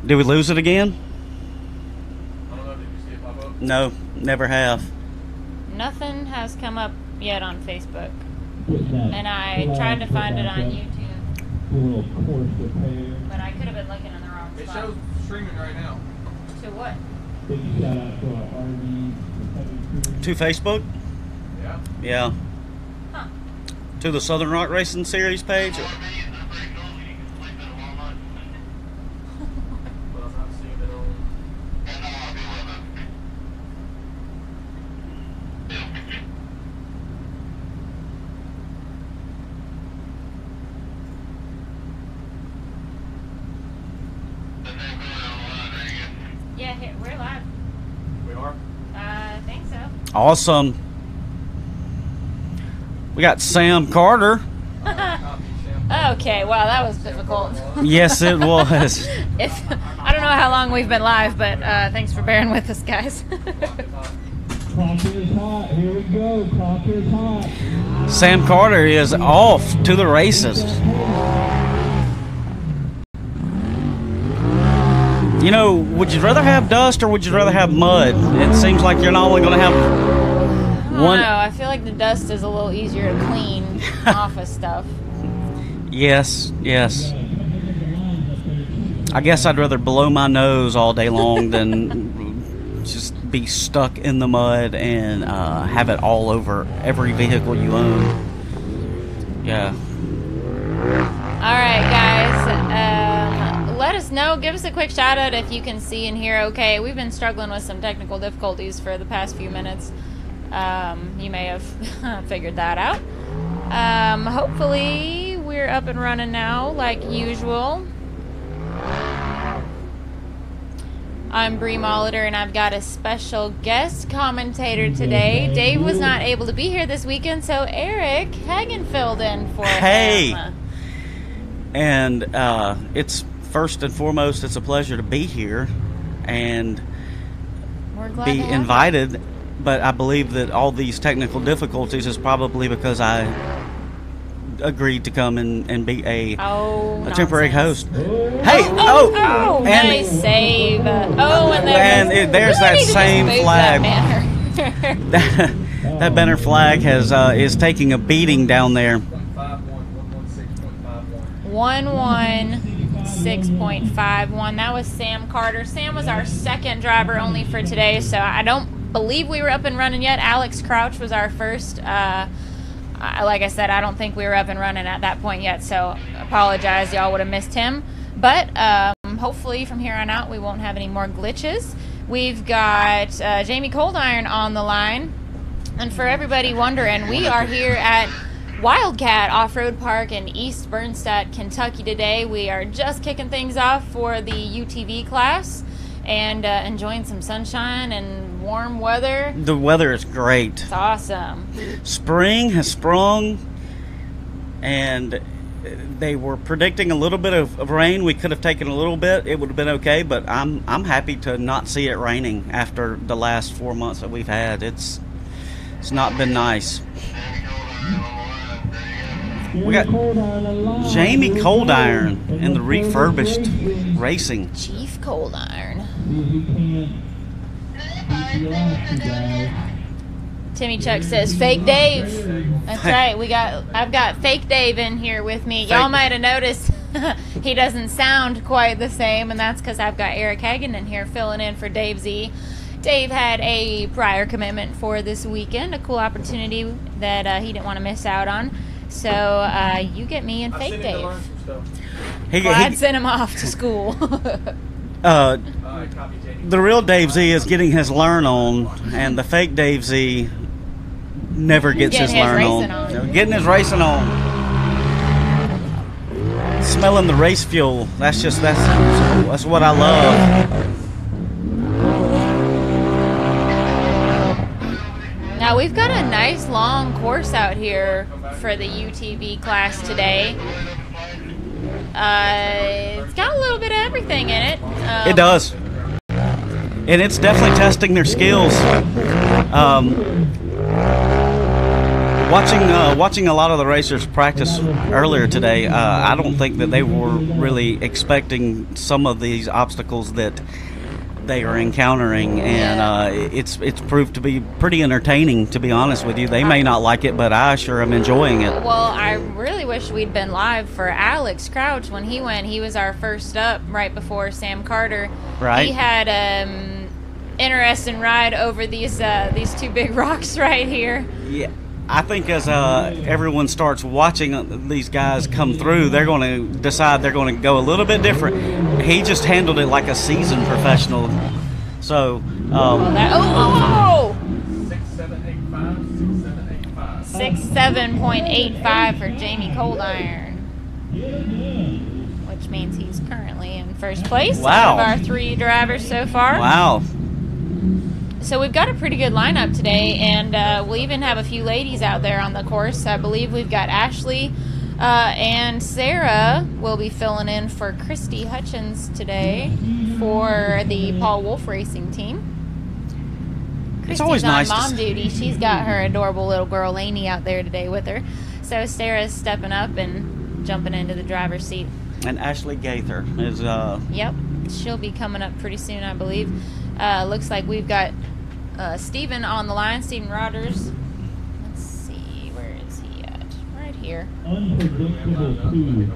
Did we lose it again? I don't know. Did you see it pop up? No, never have. Nothing has come up yet on Facebook. And I tried to find it on YouTube. But I could have been looking in the wrong spot. It shows streaming right now. To what? Big shout out to our RV. To Facebook? Yeah. Yeah. Huh. To the Southern Rock Racing Series page? But I'm not seeing it on. Yeah, here, we're live. We are? I think so. Awesome. We got Sam Carter. Okay, wow, that was difficult. Yes, it was. I don't know how long we've been live, but thanks for bearing with us, guys. Clock is hot. Here we go. Clock is hot. Sam Carter is off to the races. You know, would you rather have dust or would you rather have mud? It seems like you're not only going to have one. No, I feel like the dust is a little easier to clean off of stuff. Yes, yes. I guess I'd rather blow my nose all day long than just be stuck in the mud and have it all over every vehicle you own. Yeah. All right, guys. Let us know. Give us a quick shout out if you can see and hear okay. We've been struggling with some technical difficulties for the past few minutes. You may have figured that out. Hopefully we're up and running now like usual. I'm Bree Molitor, and I've got a special guest commentator today. Dave was not able to be here this weekend, so Eric Hagen filled in for him. And it's first and foremost, it's a pleasure to be here and We're glad be to have invited. But I believe that all these technical difficulties is probably because I agreed to come and be a temporary host. Hey, and and nice save. And there's that same flag. That banner flag has is taking a beating down there. 116.51. That was Sam Carter. Sam was our second driver only for today, so I don't believe we were up and running yet. Alex Crouch was our first. Like I said, I don't think we were up and running at that point yet, so apologize. Y'all would have missed him. But hopefully from here on out we won't have any more glitches. We've got Jamie Coldiron on the line. And for everybody wondering, we are here at Wildcat Off-Road Park in East Bernstadt, Kentucky today. We are just kicking things off for the UTV class and enjoying some sunshine and warm weather. The weather is great. It's awesome. Spring has sprung, and they were predicting a little bit of rain. We could have taken a little bit. It would have been okay, but I'm happy to not see it raining after the last 4 months that we've had. It's not been nice. We got Jamie Coldiron in the refurbished racing. Chief Coldiron. Timmy Chuck says fake Dave. That's right. I've got fake Dave in here with me. Y'all might have noticed he doesn't sound quite the same, and that's because I've got Eric Hagen in here filling in for Dave Z. Dave had a prior commitment for this weekend, a cool opportunity that he didn't want to miss out on. So you get me and fake Dave. I'd send him off to school. The real Dave Z is getting his learn on, and the fake Dave Z never gets his learn on. Getting his racing on. Smelling the race fuel. That's what I love. Now we've got a nice long course out here for the UTV class today. It's got a little bit of everything in it. It does. And it's definitely testing their skills. Watching a lot of the racers practice earlier today, I don't think that they were really expecting some of these obstacles that they are encountering, and it's proved to be pretty entertaining, to be honest with you. They may not like it, but I sure am enjoying it. Well, I really wish we'd been live for Alex Crouch when he went. He was our first up right before Sam Carter. Right. He had interesting ride over these two big rocks right here. Yeah. I think as everyone starts watching these guys come through, they're going to decide they're going to go a little bit different. He just handled it like a seasoned professional. So, 67.85 for Jamie Coldiron, which means he's currently in first place. Wow. Out of our 3 drivers so far. Wow. So we've got a pretty good lineup today, and we'll even have a few ladies out there on the course. I believe we've got Ashley and Sarah will be filling in for Christy Hutchins today for the Paul Wolf Racing team. Christy's always on nice to mom duty. She's got her adorable little girl Lainey out there today with her. So Sarah's stepping up and jumping into the driver's seat. And Ashley Gaither is... Yep, she'll be coming up pretty soon, I believe. Looks like we've got Steven on the line, Steven Rodgers. Let's see, where is he at? Right here. Unpredictable 2.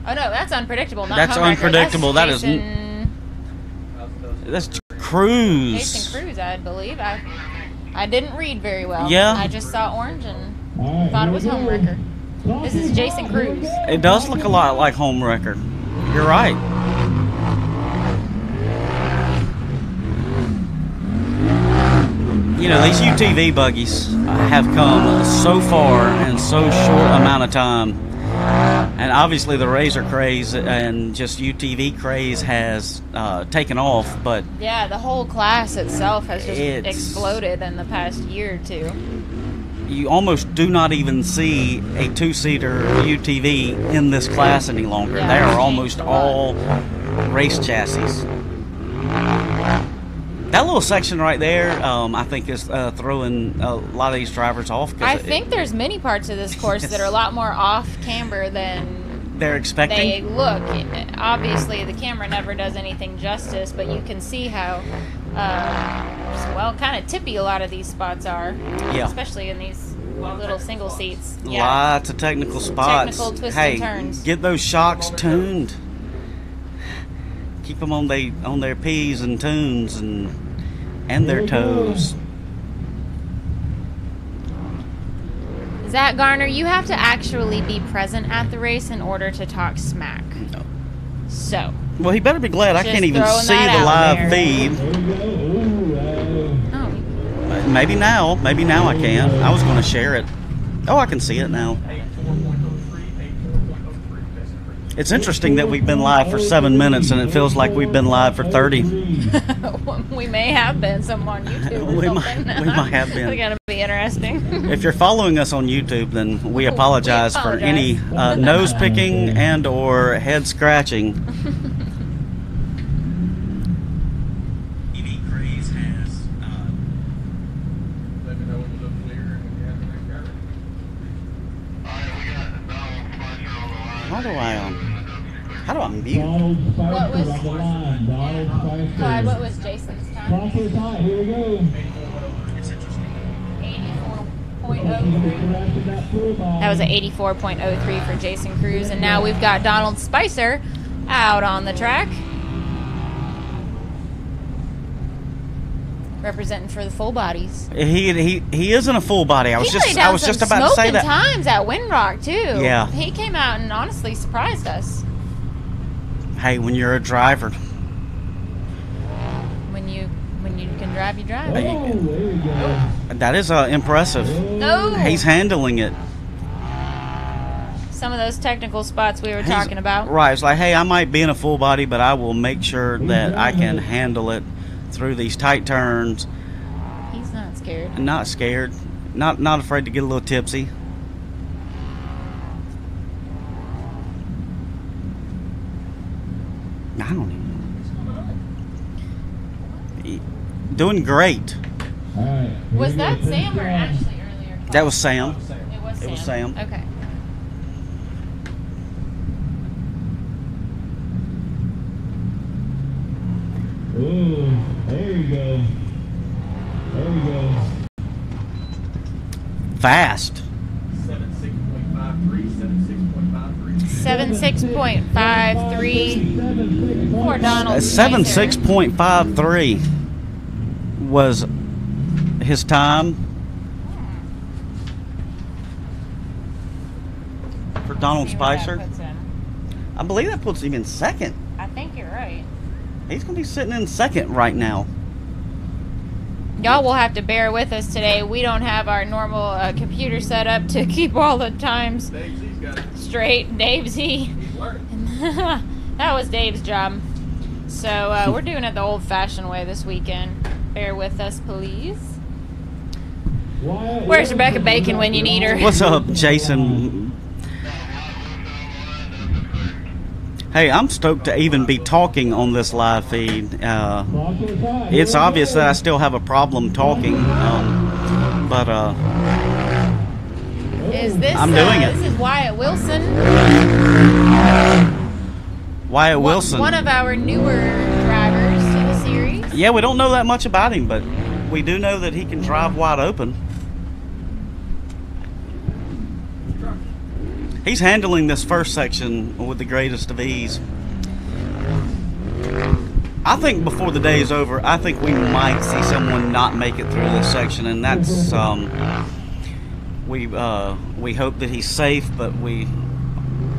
Oh no, that's unpredictable. Not That's Homewrecker. unpredictable. That's That is Jason, that's Cruz. Jason Cruz, I believe. I didn't read very well. Yeah. I just saw orange and All right, thought it here was we go. Homewrecker. This is Jason Cruz. It does look a lot like Homewrecker. You're right. You know, these UTV buggies have come so far in so short amount of time. And obviously the Razor craze and just UTV craze has taken off, but Yeah, the whole class itself has just It's- exploded in the past year or two. you almost do not even see a 2-seater UTV in this class any longer. Yeah, They it's are almost changed a lot. all race chassis. That little section right there, I think, is throwing a lot of these drivers off. 'Cause I think there's many parts of this course that are a lot more off camber than they're expecting. they look. Obviously, the camera never does anything justice, but you can see how, kind of tippy a lot of these spots are. Yeah. Especially in these little single seats. Yeah. Lots of technical spots. Technical twists hey, and turns. get those shocks tuned. Keep them on their P's and tunes and their toes. Zach Garner, you have to actually be present at the race in order to talk smack. So, Well, he better be glad I Just can't even throwing see that the out live there. feed. Here we go. Ooh, Maybe now I can. I was going to share it. Oh, I can see it now. 84.03. It's interesting that we've been live for 7 minutes and it feels like we've been live for 30. we may have been some on YouTube or We something. might have been. It's going to be interesting. If you're following us on YouTube, then we apologize for any nose picking and or head scratching. EV Craze has Let me know when you look clear and when you have the next how do I mute? Donald Spicer What was- on the line. Donald Spicer. Clyde, what was Jason's time? Clock is hot. Here we go. 84.03. That was an 84.03 for Jason Cruz, and now we've got Donald Spicer out on the track, representing for the full bodies. He isn't a full body. I was He laid just down about some to say smoking that. times at Windrock too. Yeah. He came out and honestly surprised us. Hey, when you're a driver, When you can drive, you drive. Oh, there we go. that is impressive. No. He's handling it. Some of those technical spots we were He's- talking about. Right. It's like, hey, I might be in a full body, but I will make sure that I can handle it through these tight turns. He's not scared. I'm not scared. Not afraid to get a little tipsy. I don't even know. Doing great. All right. here Was we go. that Finish Sam or line. Ashley earlier? That was Sam. It was Sam. It was Sam. Okay. Ooh, there you go. There you go. Fast. 76.53. Poor Donald. 76.53 was his time for Donald Spicer. I believe that puts him in second. I think you're right. He's going to be sitting in second right now. Y'all will have to bear with us today. We don't have our normal computer set up to keep all the times straight. Dave Z. That was Dave's job. So we're doing it the old-fashioned way this weekend. Bear with us, please. Where's Rebecca Bacon when you need her? What's up, Jason? Hey, I'm stoked to even be talking on this live feed. It's obvious that I still have a problem talking, but is this? I'm doing it. This is Wyatt Wilson. Wyatt Wilson, one of our newer drivers to the series. Yeah, we don't know that much about him, but we do know that he can drive wide open. He's handling this first section with the greatest of ease. I think before the day is over, I think we might see someone not make it through this section, and that's we hope that he's safe, but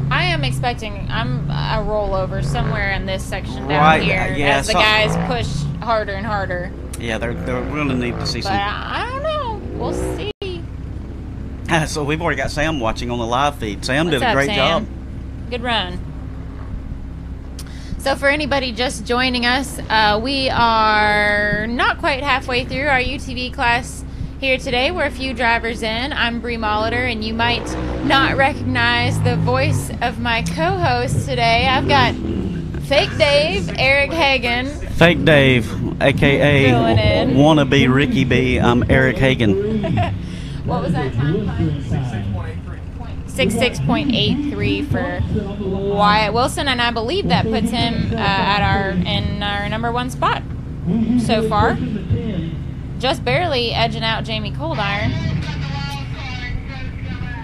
I am expecting a rollover somewhere in this section down right, here yeah, as the guys push harder and harder. Yeah, we're going to need to see some. But I don't know. We'll see. So we've already got Sam watching on the live feed. Sam What's did a up, great Sam? job. Good run. So for anybody just joining us, we are not quite halfway through our UTV class here today. We're a few drivers in. I'm Bree Molitor, and you might not recognize the voice of my co-host today. I've got Fake Dave, Eric Hagan. Fake Dave, a.k.a. wannabe Ricky B. I'm Eric Hagan. What was that time? 66.83 for Wyatt Wilson, and I believe that puts him in our #1 spot so far. Just barely edging out Jamie Coldiron.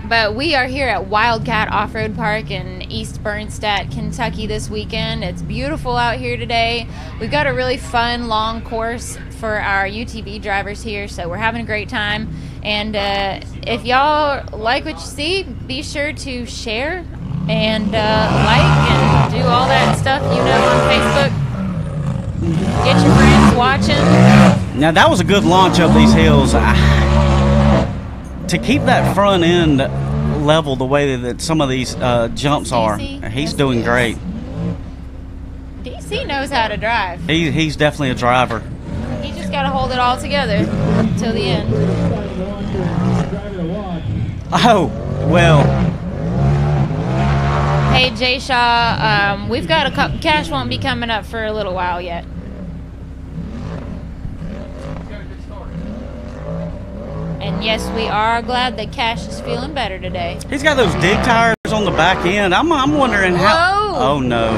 But we are here at Wildcat Off-Road Park in East Bernstadt, Kentucky this weekend. It's beautiful out here today. We've got a really fun, long course for our UTV drivers here, so we're having a great time. And if y'all like what you see, be sure to share and like and do all that stuff, on Facebook. Get your friends watching. Now that was a good launch up these hills. To keep that front end level the way that some of these jumps are, he's doing great. DC knows how to drive. He's definitely a driver. He just got to hold it all together till the end. Oh, well. Hey, Jay Shaw, we've got a couple. Cash won't be coming up for a little while yet. And yes, we are glad that Cash is feeling better today. He's got those dig tires on the back end. I'm wondering how. Whoa. Oh no.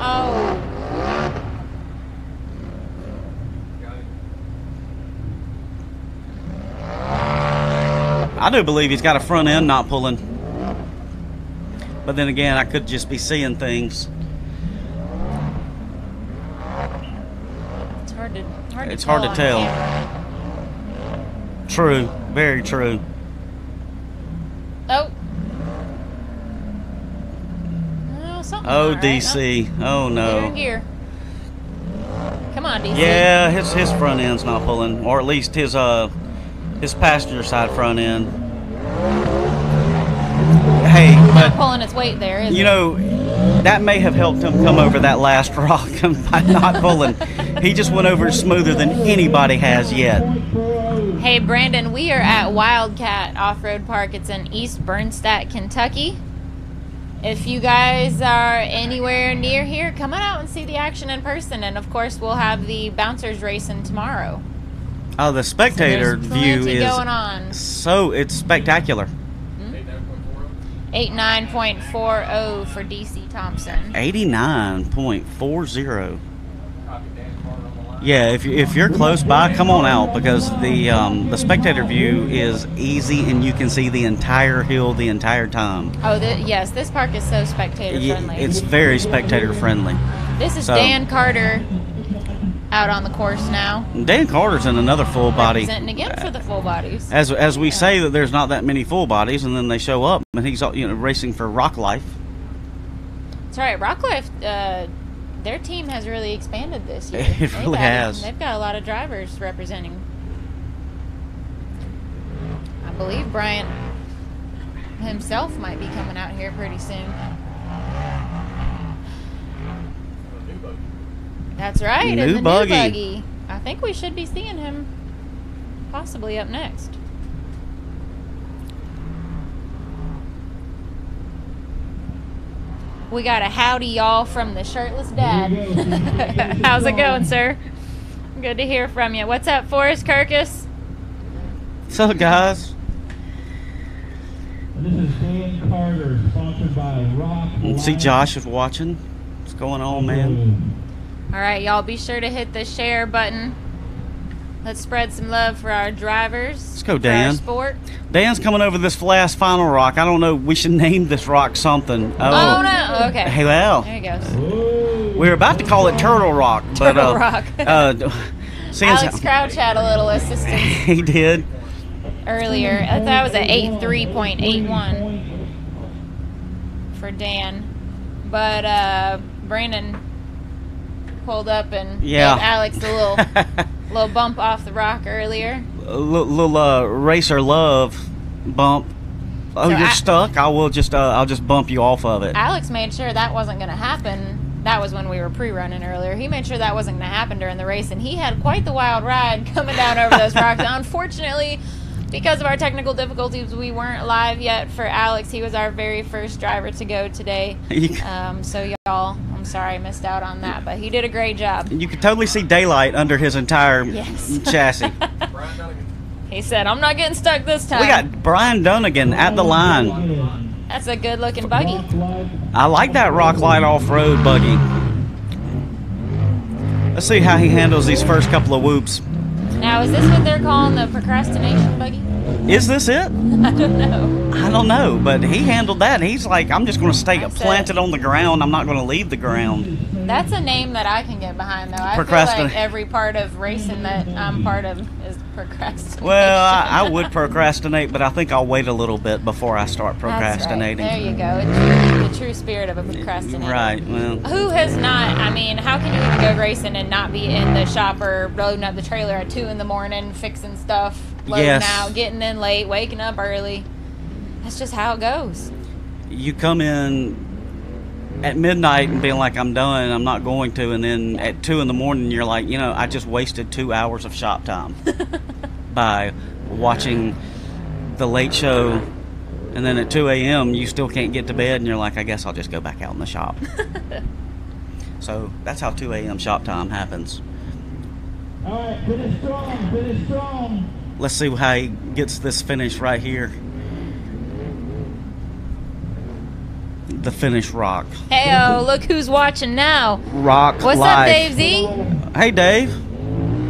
Oh. I do believe he's got a front end not pulling. But then again, I could just be seeing things. It's hard to tell. True, very true. Oh. Oh, something. Oh, right, DC. Oh no. Gear. Come on, DC. Yeah, his front end's not pulling, or at least his passenger side front end. Hey, It's but not pulling its weight there, is it? that may have helped him come over that last rock by not pulling. He just went over smoother than anybody has yet. Hey, Brandon, we are at Wildcat Off-Road Park. It's in East Bernstadt, Kentucky. If you guys are anywhere near here, come on out and see the action in person. And, of course, we'll have the bouncers racing tomorrow. The spectator There's view plenty is going on. so it's spectacular. 89.40 for DC Thompson. 89.40. Yeah, if you're close by, come on out, because the spectator view is easy and you can see the entire hill the entire time. Oh, yes, this park is so spectator friendly. It's very spectator friendly. This is Dan Carter out on the course now. Dan Carter's in another full body. Representing again for the full bodies. As we say that there's not that many full bodies, and then they show up, and he's racing for Rock Life. That's right, Rock Life. Their team has really expanded this year. It really has. They've got a lot of drivers representing. I believe Bryant himself might be coming out here pretty soon. That's right, in the new buggy. I think we should be seeing him possibly up next. We got a howdy, y'all, from the shirtless dad. How's it going, sir? Good to hear from you. What's up, Forrest Kirkus? What's up, guys? This is Dan Carter, sponsored by Rock. See, Josh is watching. What's going on, man? All right, y'all, be sure to hit the share button. Let's spread some love for our drivers. Let's go, Dan. For our sport. Dan's coming over this last final rock. I don't know. We should name this rock something. Oh no. Okay. Hey, well. There he goes. We were about to call it Turtle Rock. Turtle Rock. Alex Crouch had a little assistance he did. earlier. I thought that was at 83.81 for Dan. But Brandon pulled up and gave Alex a little bump off the rock earlier. A little racer love bump. Oh, So you're stuck? I'll just bump you off of it. Alex made sure that wasn't going to happen. That was when we were pre-running earlier. He made sure that wasn't going to happen during the race, and he had quite the wild ride coming down over those rocks. Unfortunately, because of our technical difficulties, we weren't live yet for Alex. He was our very first driver to go today. So y'all, I'm sorry I missed out on that, but he did a great job. You could totally see daylight under his entire chassis. He said, I'm not getting stuck this time. We got Brian Dunnigan at the line. That's a good-looking buggy. I like that Rock Light off-road buggy. Let's see how he handles these first couple of whoops. Now, is this what they're calling the procrastination buggy? Is this it? I don't know. I don't know, but he handled that. He's like, I'm just going to stay planted on the ground. I'm not going to leave the ground. That's a name that I can get behind, though. I feel like every part of racing that I'm part of is procrastination. Well, I would procrastinate, but I think I'll wait a little bit before I start procrastinating. That's right. There you go. The true spirit of a procrastinator. Right. Well, who has not? I mean, how can you even go racing and not be in the shop or loading up the trailer at 2 in the morning, fixing stuff, loading out, getting in late, waking up early? That's just how it goes. You come in at midnight and being like, I'm done, I'm not going to, and then at 2 in the morning you're like, I just wasted 2 hours of shop time by watching the late show, and then at 2 a.m. you still can't get to bed, and you're like, I guess I'll just go back out in the shop. So that's how 2 a.m. shop time happens. All right, finish strong, finish strong. Let's see how he gets this finish right here. The finish rock. Hey-oh, look who's watching now. Rock What's live. up, Dave Z? Hey, Dave.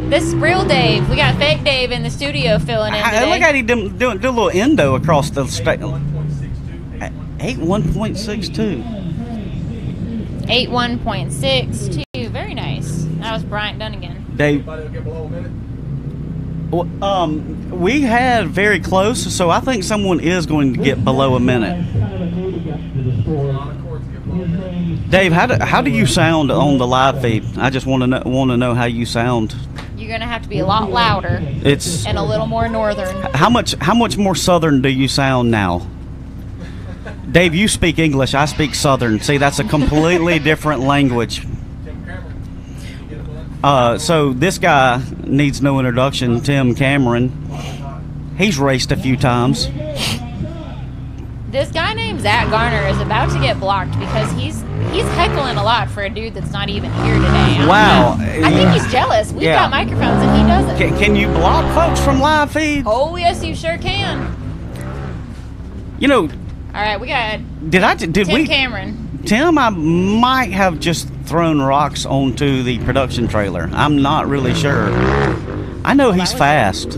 This is real Dave. We got fake Dave in the studio filling in today. Look at him do a little endo across the state. 81.62. 81.62. Very nice. That was Bryant Dunnigan. Dave. We had very close, so I think someone is going to get below a minute. Dave, how do you sound on the live feed? I just want to know how you sound. You're gonna have to be a lot louder. And a little more northern. How much more southern do you sound now? Dave, you speak English. I speak Southern. See, that's a completely different language. So this guy needs no introduction. Tim Cameron. He's raced a few times. This guy named Zach Garner is about to get blocked because He's heckling a lot for a dude that's not even here today. I don't Wow. know. I think he's jealous. We've Yeah. got microphones and he doesn't. Can you block folks from live feeds? Oh, yes, you sure can. You know, All right, we got did Tim we Cameron. Tim, I might have just thrown rocks onto the production trailer. I'm not really sure. I know he's fast.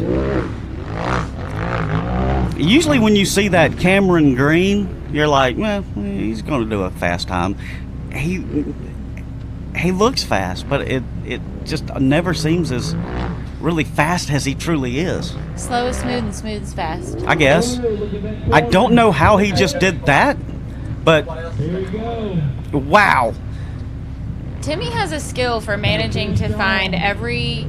Usually when you see that Cameron Green, you're like, well, he's going to do a fast time. He looks fast, but it just never seems as really fast as he truly is. Slow is smooth and smooth is fast. I guess. I don't know how he just did that, but Here we go. wow. Timmy has a skill for managing to find every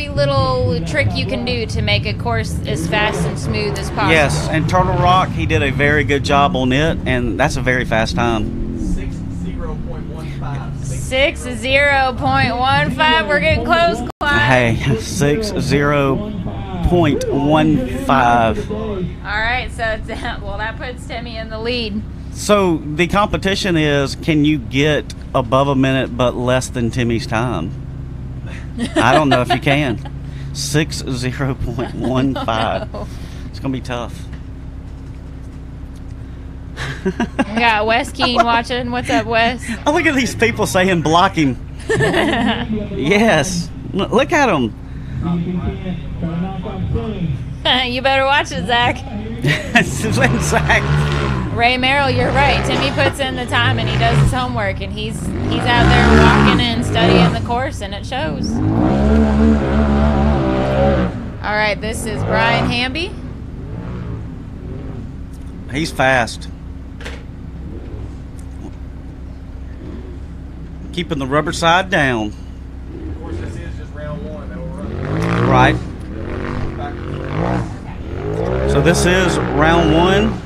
little trick you can do to make a course as fast and smooth as possible. Yes, and Turtle Rock, he did a very good job on it, and that's a very fast time. 60.15. We're getting close, Clyde. Hey, 60.15. All right, so it's, well, that puts Timmy in the lead. So the competition is, can you get above a minute but less than Timmy's time? I don't know if you can. 60.15. It's gonna be tough. We got Wes Keene watching. What's up, Wes? Oh, look at these people saying block him. Yes. Look at them. You better watch it, Zach. Zach. Ray Merrill, you're right. Timmy puts in the time and he does his homework, and he's out there walking and studying the course, and it shows. All right, this is Brian Hamby. He's fast. Keeping the rubber side down. Of course, this is just round one. That will run Right. back. So this is round one.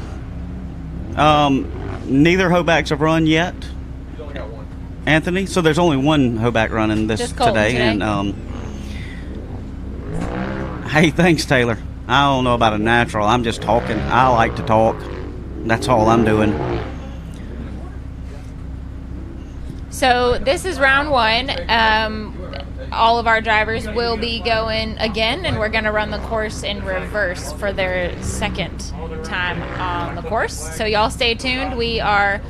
Neither Hobacks have run yet, You only got one. Anthony. So there's only one Hoback running this Just Colton today. today. And hey, thanks, Taylor. I don't know about a natural. I'm just talking. I like to talk. That's all I'm doing. So this is round one. All of our drivers will be going again, and we're going to run the course in reverse for their second time on the course. So y'all stay tuned. We are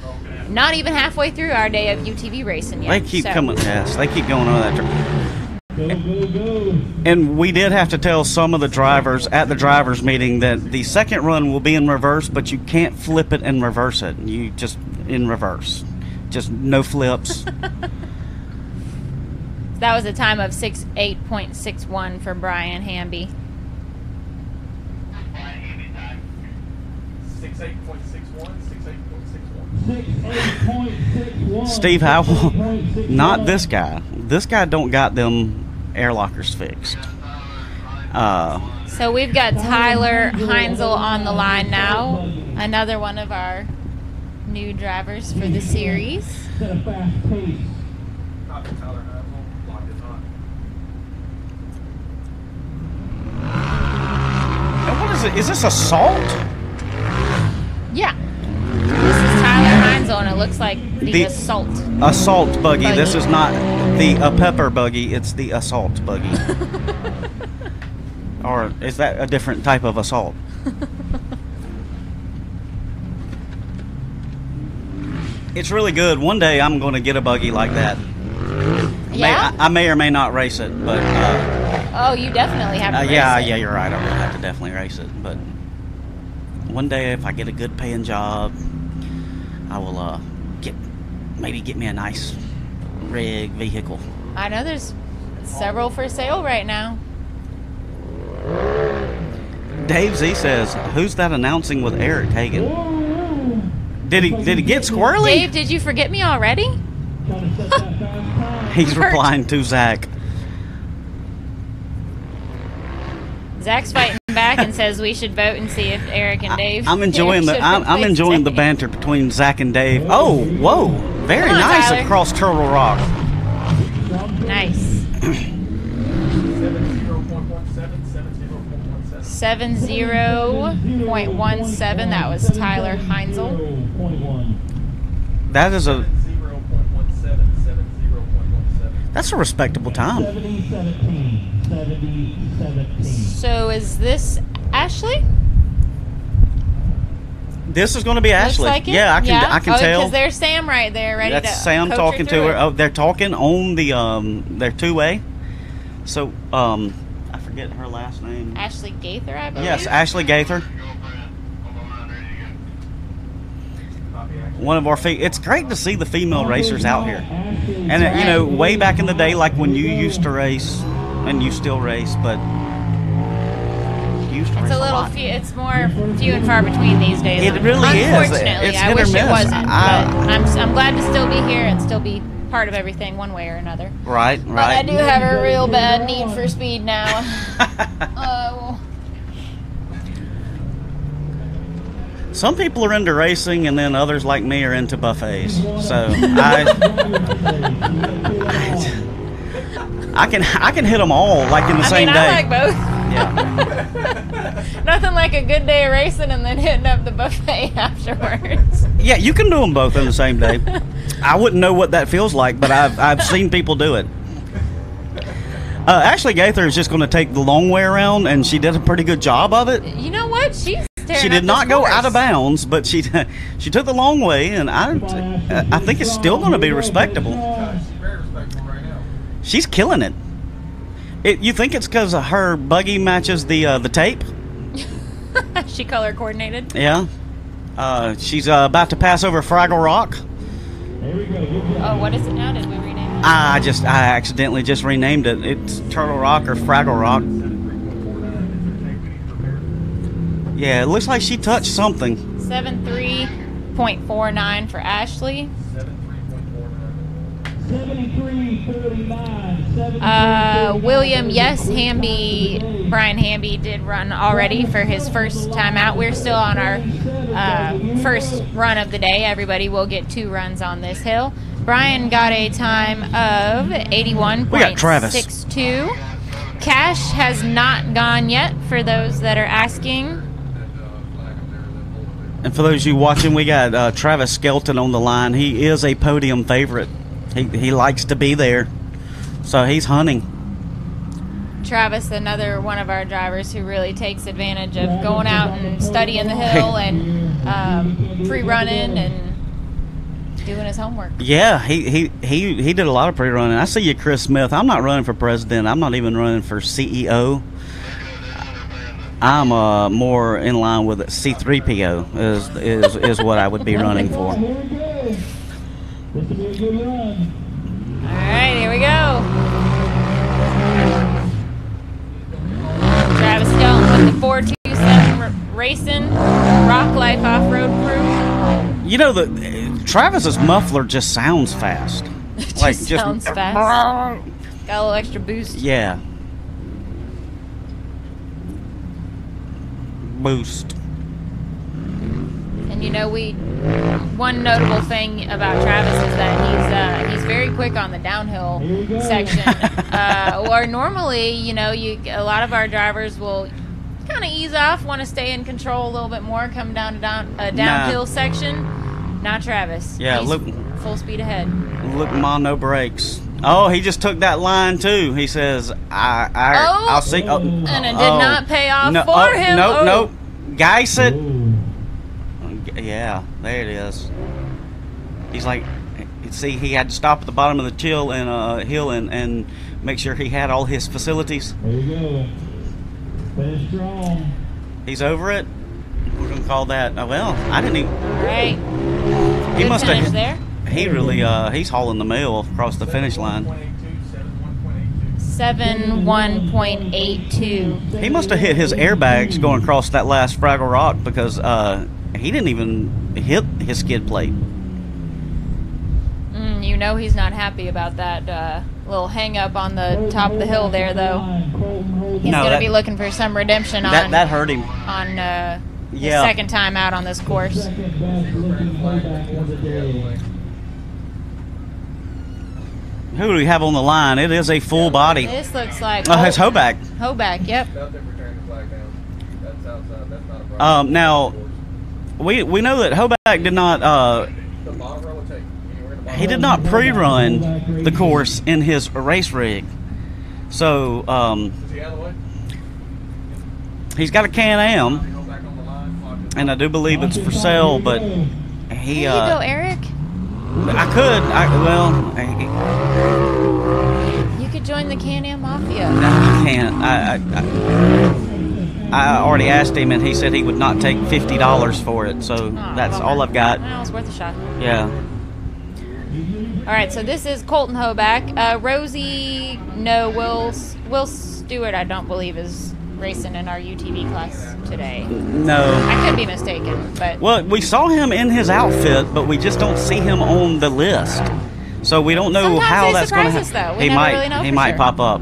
not even halfway through our day of UTV racing yet. They keep coming. Yes, they keep going on that trip. Go, go, go. And we did have to tell some of the drivers at the drivers meeting that the second run will be in reverse, but you can't flip it and reverse it. You just in reverse. Just no flips. That was a time of 68.61 for Brian Hamby. 68.61. 68.61. Steve Howell, not this guy. This guy don't got them air lockers fixed. So we've got Tyler Heinzel on the line now, another one of our new drivers for the series. Set a fast pace. Not the Tyler Heinzel. Locked it on. And what is it? Is this assault? Yeah. This is Tyler Heinzel, and it looks like the Assault. Assault buggy. Buggy. This is not the pepper buggy. It's the assault buggy. Or is that a different type of assault? It's really good. One day I'm going to get a buggy like that. Yeah? I may or may not race it, but Oh, you definitely have to race yeah, it. you're right. I will have to definitely race it. But one day, if I get a good paying job, I will maybe get me a nice rig vehicle. I know there's several for sale right now. Dave Z says, "Who's that announcing with Eric Hagan?" Did he get squirrely? Dave, did you forget me already? Trying to set that fast time. He's replying to Zach. Zach's fighting back and says we should vote and see if Eric and Dave. I'm enjoying the should I'm replace enjoying the Dave. banter between Zach and Dave. Oh, whoa, very Come on, nice Tyler. across Turtle Rock. Nice. 70.17. 70.17. That was Tyler Heinzel. 0.1. That is a 70.17, 70.17. that's a respectable time. 70-17. 70-17. So is this Ashley? This is going to be Ashley. Looks like it. Yeah, I can tell. Because there's Sam right there, ready to That's Sam coach talking her to through her. it. Oh, they're talking on the their two-way. So I forget her last name. Ashley Gaither, I believe. Yes, Ashley Gaither. One of our it's great to see the female racers out here. And you know, way back in the day, like when you used to race, and you still race, but you used to race It's a little lot. it's more few and far between these days. It really is. Unfortunately, It's I hit or wish it miss. wasn't. But I'm glad to still be here and still be part of everything one way or another. Right, But I right. do have a real bad need for speed now. Some people are into racing, and then others like me are into buffets. So I can hit them all like in the same day. I like both. Yeah. Nothing like a good day of racing and then hitting up the buffet afterwards. Yeah, you can do them both in the same day. I wouldn't know what that feels like, but I've seen people do it. Ashley Gaither is just going to take the long way around, and she did a pretty good job of it. You know what? She's tearing She up did not this go course. out of bounds, but she took the long way, and I think it's still going to be respectable. She's very respectable right now. She's killing it. You think it's because her buggy matches the tape? She color coordinated. Yeah. She's about to pass over Fraggle Rock. Oh, what is it now? Did we rename it? I accidentally just renamed it. It's Turtle Rock or Fraggle Rock. Yeah, it looks like she touched something. 73.49 for Ashley. 73-49. William, yes, Brian Hamby did run already for his first time out. We're still on our first run of the day. Everybody will get 2 runs on this hill. Brian got a time of 81.62. We got Travis. Cash has not gone yet, for those that are asking. And for those of you watching, we got Travis Skelton on the line. He is a podium favorite. He likes to be there, so he's hunting. Travis, another one of our drivers who really takes advantage of going out and studying the hill and pre-running and doing his homework. Yeah, he did a lot of pre-running. I see you, Chris Smith. I'm not running for president. I'm not even running for CEO. I'm more in line with C3PO is what I would be running for. This will be a good run. All right, here we go. Travis Skelton with the 427 Racing Rock Life Off-Road Crew. You know, Travis's muffler just sounds fast. Just sounds fast. Got a little extra boost. Yeah. Boost. And you know, one notable thing about Travis is that he's very quick on the downhill section. Or normally, you know, a lot of our drivers will kind of ease off, want to stay in control a little bit more, come down a downhill section. Not Travis. Yeah, He's look, full speed ahead. look, Ma, no brakes. Oh, he just took that line too. He says, "I'll see." Oh, And it did not pay off for him. Nope. Geis it. Yeah, there it is. He's like, see, he had to stop at the bottom of the hill and make sure he had all his facilities. There you go. Finish strong. He's over it. We're gonna call that. Oh, well, I didn't even. All right. He Good must finish have. there. He really. He's hauling the mail across the finish line. 71.82. He must have hit his airbags going across that last Fraggle Rock because he didn't even hit his skid plate. You know he's not happy about that little hang up on the top of the hill there, though. He's going to be looking for some redemption on that hurt him. On his Yeah. second time out on this course. Second best looking playback of the day. Who do we have on the line? It is a full body. This looks like It's Hoback. Hoback, yep. Without them returning the flag down. That's outside. That's not a problem. Now, we know that Hoback did not. The bottom row will take. he did not pre-run the course in his race rig. So Is he out of the way? he's got a Can-Am, Go back on the line. Clock is and I do believe it's for sale, but he There you go, Eric. I could You could join the Can-Am Mafia. I can't. I already asked him, and he said he would not take $50 for it. So that's bummer. all I've got. Well, it's worth a shot. Yeah. All right, so this is Colton Hoback. Rosie, no, Will Stewart, I don't believe, is racing in our UTV class today. No. I could be mistaken, but Well, we saw him in his outfit, but we just don't see him on the list. So we don't know Sometimes how they that's going to surprise us, happen. though. We never really know He for might sure. pop up.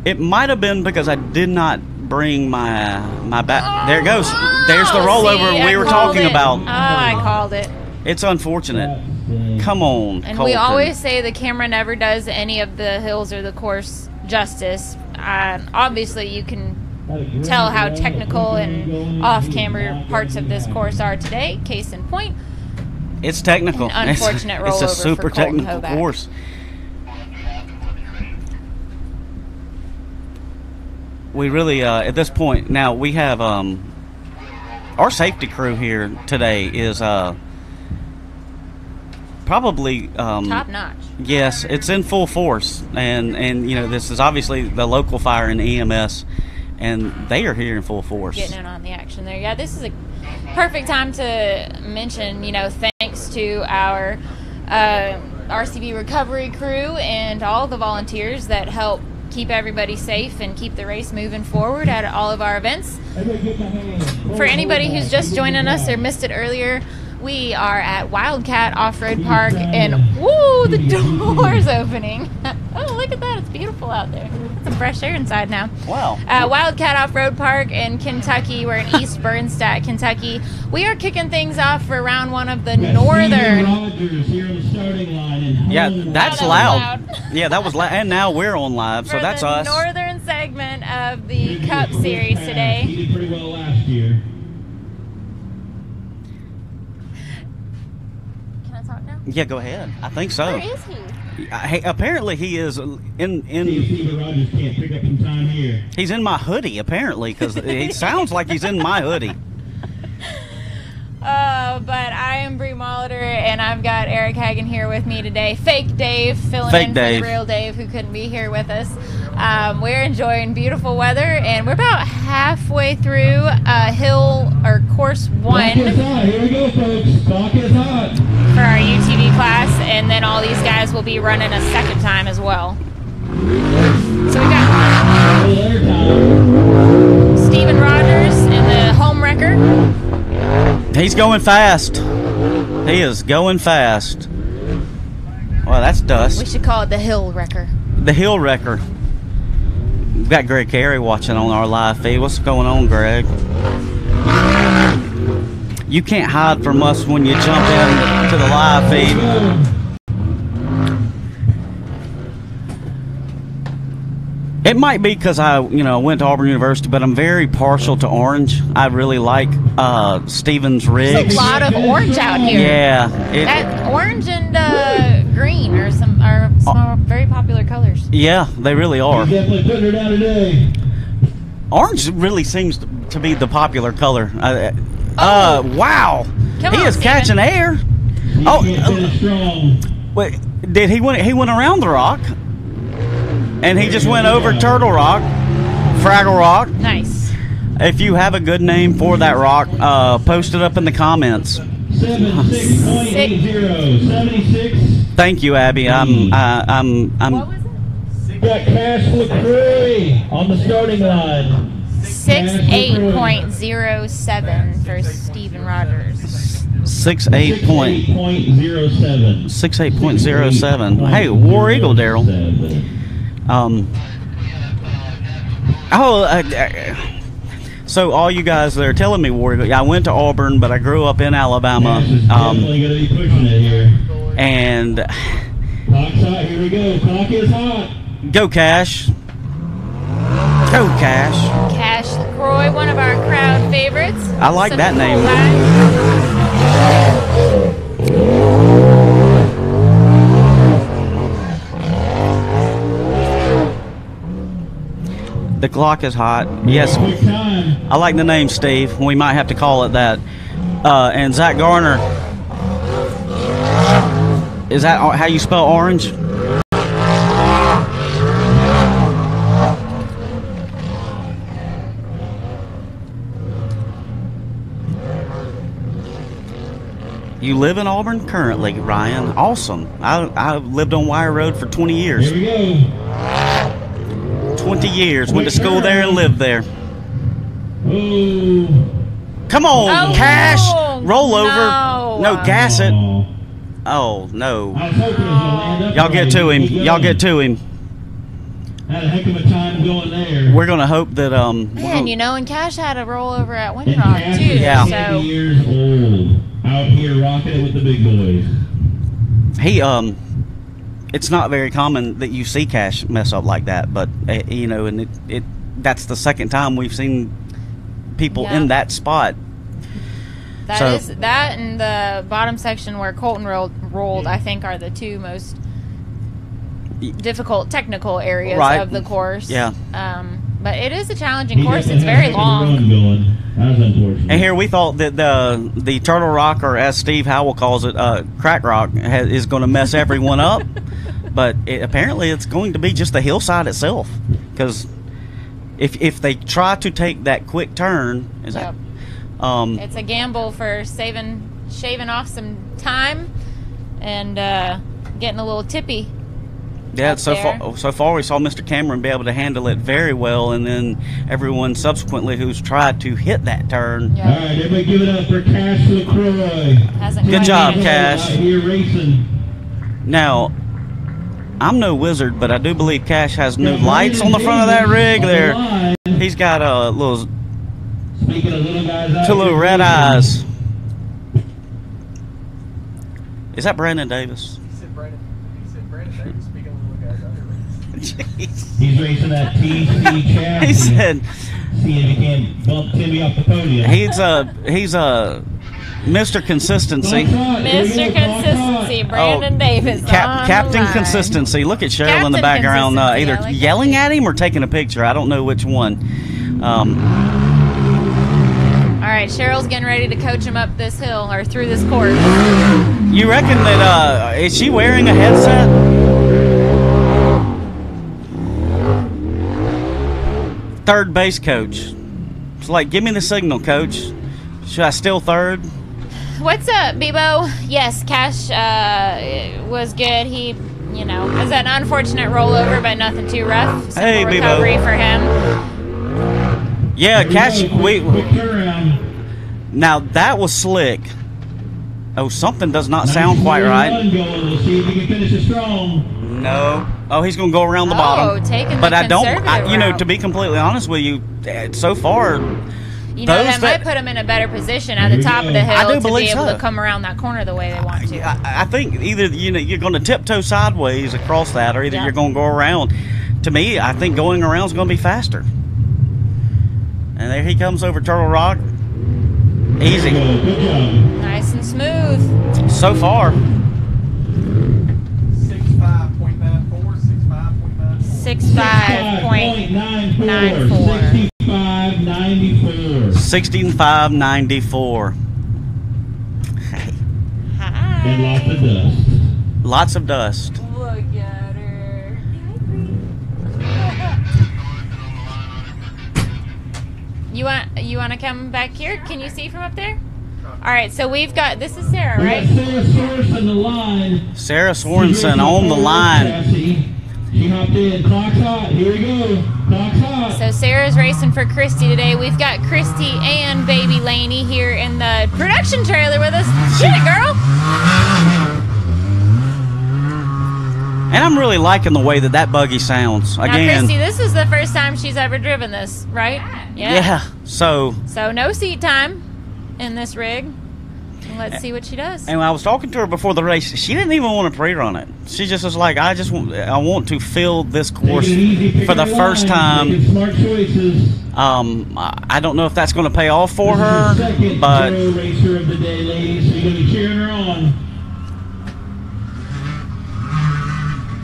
It might have been because I did not bring my back. There it goes. There's the rollover See, we I were called talking it. about. Oh, I called it. It's unfortunate. Come on, And Colton. we always say the camera never does any of the hills or the course justice. Obviously, you can tell how technical and off-camera parts of this course are today. Case in point, It's technical. An unfortunate It's a rollover super for Colton technical Hoback. course. We really, at this point, now we have our safety crew here today is probably top notch. yes, it's in full force, and you know, this is obviously the local fire and EMS, and they are here in full force. Getting in on the action there. Yeah, this is a perfect time to mention, thanks to our RCV recovery crew and all the volunteers that help keep everybody safe and keep the race moving forward at all of our events. For anybody who's just joining us or missed it earlier, we are at Wildcat Off-Road Park, and woo, the door's opening. Oh, look at that. It's beautiful out there. It's some fresh air inside now. Wow. Wildcat Off-Road Park in Kentucky. We're in East Bernstadt, Kentucky. We are kicking things off for round one of the Northern. Rogers here on the starting line. And Yeah, home that's that was loud. loud. Yeah, that was loud. And now we're on live, so for that's the us. Northern segment of the Cup Series today. He did pretty well last year. Can I talk now? Yeah, go ahead. I think so. Where is he? Hey, apparently he is in Steven Rogers can't pick up some time here. he's in my hoodie apparently, because it sounds like he's in my hoodie. But I am Bree Molitor, and I've got Eric Hagen here with me today. Fake Dave filling Fake in Dave. for the real Dave, who couldn't be here with us. We're enjoying beautiful weather, and we're about halfway through hill or course Clock is one hot. Here we go, folks. Clock is hot. for our UTV class, and then all these guys will be running a second time as well. So we got Double air time. Steven Rogers in the home wrecker. He's going fast. He is going fast. Well, that's We dust. should call it the hill wrecker. The hill wrecker. We've got Greg Carey watching on our live feed. What's going on, Greg? You can't hide from us when you jump in to the live feed. It might be because I went to Auburn University, but I'm very partial to orange. I really like Stevens There's rigs. a lot of orange out here. Yeah, That orange and green are some very popular colors. yeah, they really are. He's definitely putting her down today. Orange really seems to be the popular color. Wow, Come he on, is Steven. catching air. He's Oh, finished strong. wait, did he went? He went around the rock, and he just went over Turtle Rock, Fraggle Rock. Nice. If you have a good name for that rock, post it up in the comments. 76.80. 76. Thank you, Abby. I'm What was it? Got Cash LaCroix on the starting line. 68.07 for Steven Rogers. 68.07. 68.07. Hey, War Eagle, Daryl. So all you guys that are telling me War Eagle, I went to Auburn, but I grew up in Alabama. Definitely going to be pushing it here. And Clock's hot. Here we go. Clock is hot. go Cash. Go Cash. Cash LaCroix, one of our crowd favorites. I like Such that a cool name. guy. The clock is hot. Yes. Quick time. I like the name, Steve. We might have to call it that. And Zach Garner. Is that how you spell orange? You live in Auburn currently, Ryan. Awesome. I lived on Wire Road for 20 years. Here we go. 20 years. Went to school there and lived there. Ooh. Come on, Oh, Cash. no. Roll over. No, gas it. Oh. Oh, no. I was hoping it was gonna land up Y'all get to him. right. Y'all get to him. Had a heck of a time going there. We're going to hope that... Man, you know, and Cash had a rollover at And Windrock, Cash too. is Yeah. 50 So, years old. Out here rocking it with the big boys. he, it's not very common that you see Cash mess up like that, but, you know, and that's the second time we've seen people Yeah. in that spot. that and the bottom section where Colton rolled, I think, are the two most difficult technical areas Right. of the course. Yeah. But it is a challenging He course. definitely It's very had a heck of a long. run going. That was unfortunate. And here we thought that the Turtle Rock, or as Steve Howell calls it, Crack Rock, is going to mess everyone up. But apparently it's going to be just the hillside itself. Because if they try to take that quick turn, is Yep. that... It's a gamble for shaving off some time and getting a little tippy. Yeah, up so there. far we saw Mr. Cameron be able to handle it very well, and then everyone subsequently who's tried to hit that turn. Yeah. All right, everybody give it up for Cash LaCroix. Hasn't Good quite job, made it. Cash. Out here racing. Now, I'm no wizard, but I do believe Cash has new lights on the front of that rig there. He's got a little Speaking of little guys out two little here red racing. eyes. Is that Brandon Davis? He said Brandon Davis, speaking of little guys out here. Jeez. He's racing that TC chassis. He said See if he can bump Timmy off the podium. he's a Mr. Consistency. Mr. Consistency, Brandon Davis. on the Captain line. Consistency. Look at Cheryl in the Captain background, Consistency, either I like that yelling too. at him or taking a picture. I don't know which one. All right, Cheryl's getting ready to coach him up this hill or through this course. You reckon that is she wearing a headset? Third base coach. It's like, give me the signal, coach. Should I steal third? What's up, Bebo? Yes, Cash was good. He, you know, was an unfortunate rollover, but nothing too rough. Simple Hey, Bebo. recovery for him. Yeah, Cash. Quick turnaround. Now that was slick. Oh, something does not sound quite right. Run going. Let's see if he can finish it strong. No. Oh, he's going to go around the Oh, bottom. taking the But I don't. conservative You know, route. to be completely honest with you, so far, You know, those that that- might put him in a better position at the top of the I hill do to be believe able so. to come around that corner the way they want to. I think either you're going to tiptoe sideways across that, or either Yeah. you're going to go around. To me, I think going around is going to be faster. And there he comes over Turtle Rock. Easy. Good job. Nice and smooth. So far. 65.94, 65.94. 65.94. 65.94. 65.94. Hi. And lots of dust. Lots of dust. Look at her. You want to come back here? Can you see from up there? All right, so we've got, this is Sarah, We right? got Sarah Sorenson on the line. Sarah Sorenson on the line. She hopped in. Clock's hot. Here we go. Clock's hot. So Sarah's racing for Christy today. We've got Christy and baby Lainey here in the production trailer with us. Get it, girl. And I'm really liking the way that buggy sounds. Now, Again, Christy, this is the first time she's ever driven this, right? yeah. So, So no seat time in this rig. Let's see what she does. and when I was talking to her before the race, she didn't even want to pre-run it. She just was like, I want to fill this course Taking it easy, picking for the her first line, time. making smart choices. I don't know if that's going to pay off for This is her, the second but pro racer of the day, ladies. So you're going to be cheering her on.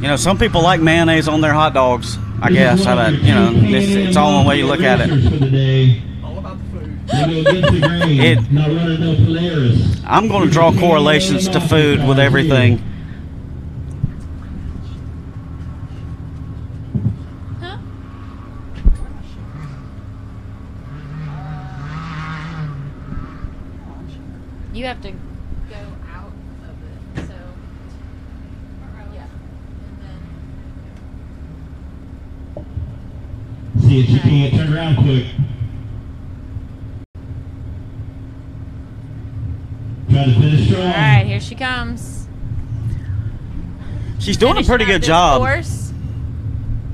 You know, some people like mayonnaise on their hot dogs. I guess. You know, it's all one way you look at it. All about the food. I'm going to draw correlations to food with everything. Huh? You have to go out of it, so yeah, and then See if she can't turn around quick. Try to finish strong. all right, here she comes. She's doing a pretty good job. Course.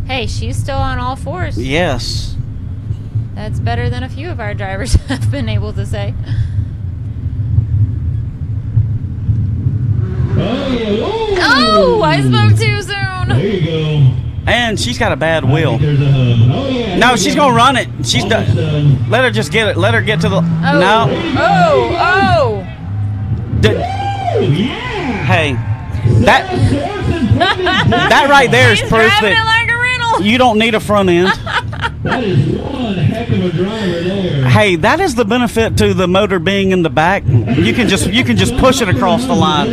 Hey, she's still on all fours. Yes. That's better than a few of our drivers have been able to say. Oh, yeah. Whoa. Oh, I spoke too soon. There you go. And she's got a bad wheel. There's a hub. Oh, yeah. No, she's going to run it. She's done. Let her just get it. Let her get to the... No. Oh. Yeah. Hey, that right there is She's proof driving it that like a rental. you don't need a front end. That is one heck of a driver there. Hey, that is the benefit to the motor being in the back. You can just push it across the line.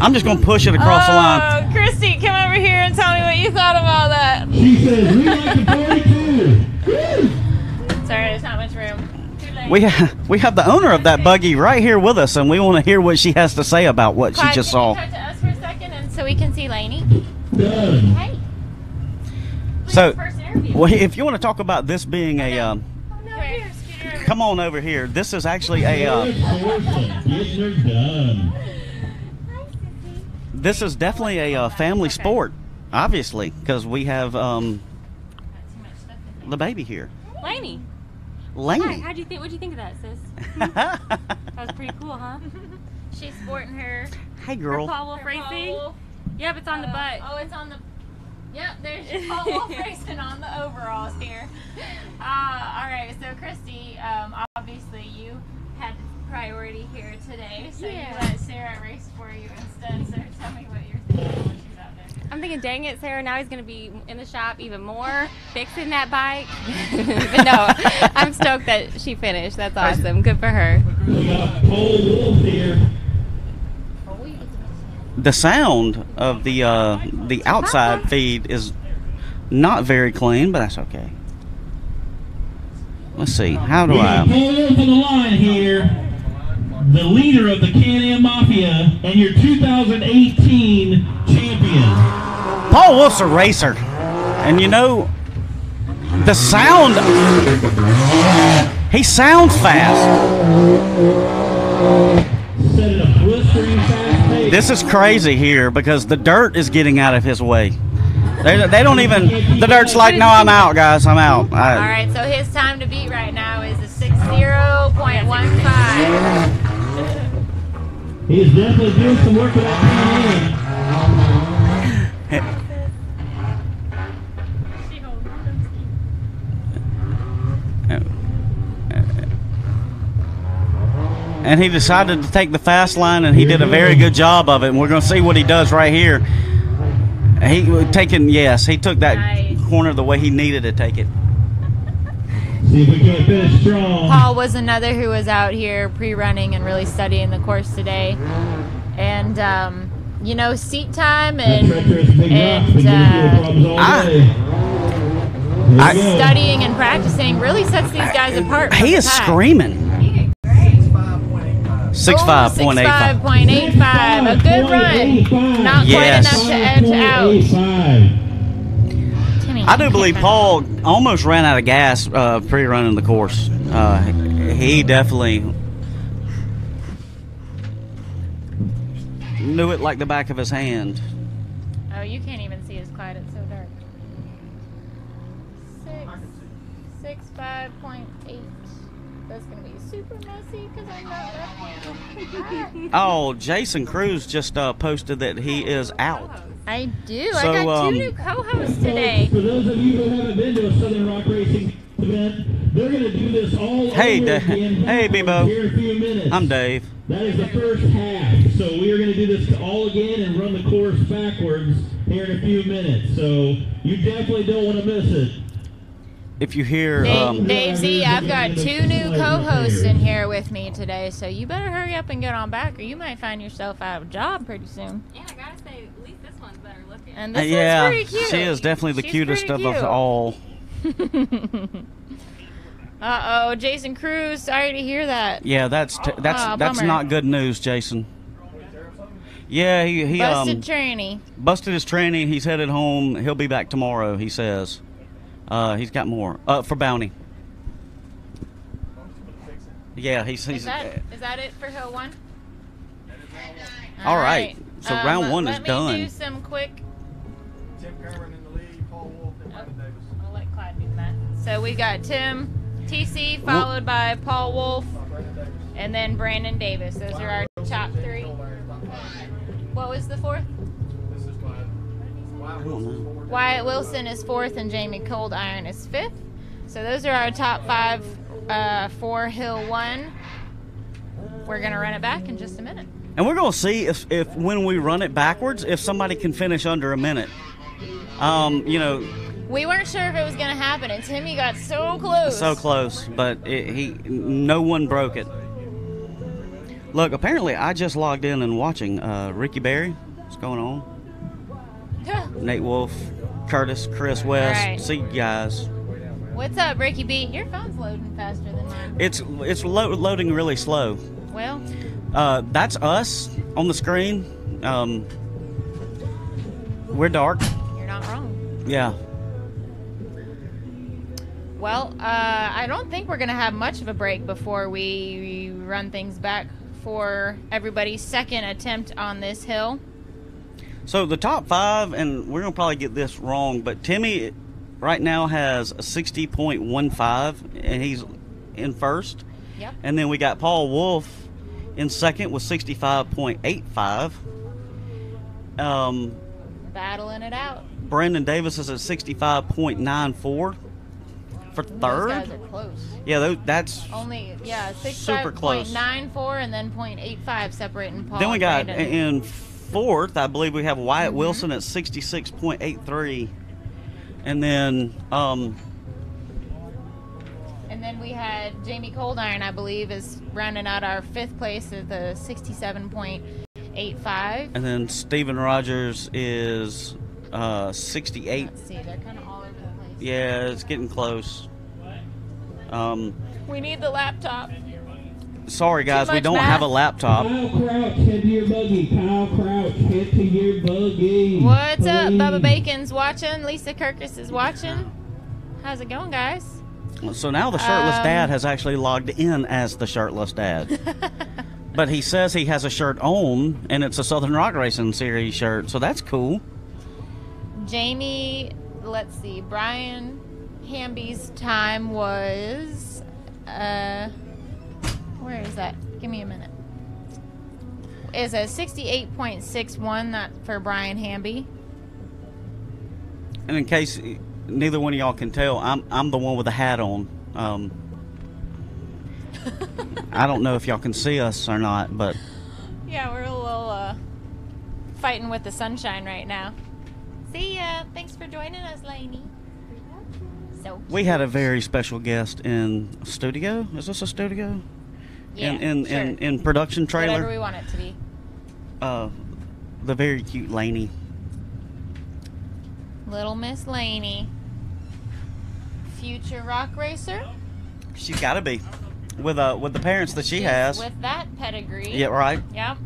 I'm just going to push it across the line. Oh, Christy, come over here and tell me what you thought about that. She says, we like the 42. Sorry, there's not much room. Too late. We have the owner of that buggy right here with us, and we want to hear what she has to say about what she Clyde, just can saw. you talk to us for a second and so we can see Lainey? Done. Hey. So, First interview. well, if you want to talk about this being a, Oh, no, here, scooter over. come on over here. This is actually a, Sorenson, getting her done. this is definitely a family sport, obviously, because we have Got too much stuff in here. the baby here, Lainey, hi. Lainey. What'd you think of that, sis? That was pretty cool, huh? She's sporting her. Hey, Her girl. Paul Wolf her racing. Paul. Yep, it's on the butt. Oh, it's on the. Yep, there's your Paul Wolf racing on the overalls here. All right, so Christy, obviously you had priority here today, so Yeah. you let Sarah race for you instead. So tell me what you're thinking when she's out there. I'm thinking, dang it, Sarah, now he's going to be in the shop even more, fixing that bike. But no, I'm stoked that she finished. That's awesome. Good for her. We got Paul Wolf here. The sound of the outside feed is not very clean, but that's okay. Let's see. How do We got I? Paul Wolf on the line here, the leader of the Can-Am Mafia and your 2018 champion. Paul Wolf's a racer, and you know the sound. He sounds fast. Set it a blistering fast pace. This is crazy here because the dirt is getting out of his way. They don't even. The dirt's like, no, I'm out, guys. I'm out. All right, so his time to beat right now is a 60.15. He's definitely doing some work with that Can-Am. And he decided to take the fast line, and he did a very good job of it. And we're going to see what he does right here. He took that Nice. corner the way he needed to take it. See if we can't finish strong. Paul was another who was out here pre-running and really studying the course today. And, you know, seat time That treacherous big rock's been giving fuel problems all day. Here we go. studying and practicing really sets these guys apart. from He the is pack. screaming. 65.85. 65.85. 65.85. A good run. Not Yes. quite enough to edge out. 5.85. Timmy, I do believe Paul almost ran out of gas pre-running the course. He definitely knew it like the back of his hand. Oh, you can't even see his Clyde. It's so dark. 65.8. That's going to be super messy because I'm not left-handed. Oh, Jason Cruz just posted that he is out. I do. So, I got two new co-hosts today. For those of you who haven't been to a Southern Rock Racing event. They're going to do this all Hey, over again. hey, Bebo. Here in a few minutes. I'm Dave. That is the first half. So we are going to do this all again and run the course backwards here in a few minutes. So you definitely don't want to miss it. If you hear, Dave Z, I've got 2 new co-hosts in here with me today, so you better hurry up and get on back, or you might find yourself out of a job pretty soon. Yeah, I gotta say, at least this one's better looking. And this yeah, one's pretty cute. she is definitely the She's cutest pretty of us cute. all. Uh-oh, Jason Cruz, sorry to hear that. Yeah, that's bummer. not good news, Jason. Yeah, he Busted tranny. busted his tranny. He's headed home. He'll be back tomorrow, he says. He's got more for bounty. Yeah, he's Is that it for Hill 1? All right. So round 1 is Let me done. do some quick. Tim Cameron in the lead, Paul Wolf, and Brandon Davis. I'll let Clyde do that. So we got Tim TC followed by Paul Wolf Brandon Davis. and then Brandon Davis. Those are our top 3. What was the 4th? This is Clyde. Wyatt Wilson's forward. Wyatt Wilson is 4th and Jamie Cold Iron is 5th. So those are our top 5 for Hill 1. We're going to run it back in just a minute. And we're going to see if when we run it backwards, if somebody can finish under a minute. You know, We weren't sure if it was going to happen, and Timmy got so close. so close, but no one broke it. Look, apparently I just logged in and watching Ricky Berry. What's going on? Nate Wolf, Curtis, Chris West. All right. See you guys. What's up, Ricky B? Your phone's loading faster than mine. It's loading really slow. Well, That's us on the screen. We're dark. you're not wrong. Yeah. Well, I don't think we're going to have much of a break before we run things back for everybody's second attempt on this hill. So the top 5, and we're going to probably get this wrong, but Timmy right now has a 60.15, and he's in first. Yep. And then we got Paul Wolf in second with 65.85. Battling it out. Brandon Davis is at 65.94 for Those third. guys are close. Yeah, that's Only, yeah, Super close. 65.94 and then 0.85 separating Paul Then we and got Brandon. in fourth, I believe we have Wyatt Wilson at 66.83. And then And then we had Jamie Cold Iron, I believe, is rounding out our 5th place at the 67.85. and then Steven Rogers is 68. Let's see, they're kind of all over the place. Yeah, it's getting close. We need the laptop. Sorry guys, we much don't math. have a laptop. Kyle Crouch, head to your buggy. Kyle Crouch, head to your buggy. What's up? Please. Bubba Bacon's watching. Lisa Kirkus is watching. How's it going, guys? So now the shirtless dad has actually logged in as the shirtless dad. But he says he has a shirt on, and it's a Southern Rock Racing Series shirt, so that's cool. Jamie, let's see, Brian Hamby's time was, where is that? Give me a minute. Is a 68.61, not for Brian Hamby. And in case neither one of y'all can tell, I'm the one with the hat on. I don't know if y'all can see us or not, but Yeah, we're a little fighting with the sunshine right now. See ya. Thanks for joining us, Lainey. So we had a very special guest in a studio. Is this a studio? yeah, in sure. in production trailer. Whatever we want it to be. The very cute Lainey. Little Miss Lainey. Future rock racer. She's got to be with the parents that she has. With that pedigree. Yeah, right. Yep.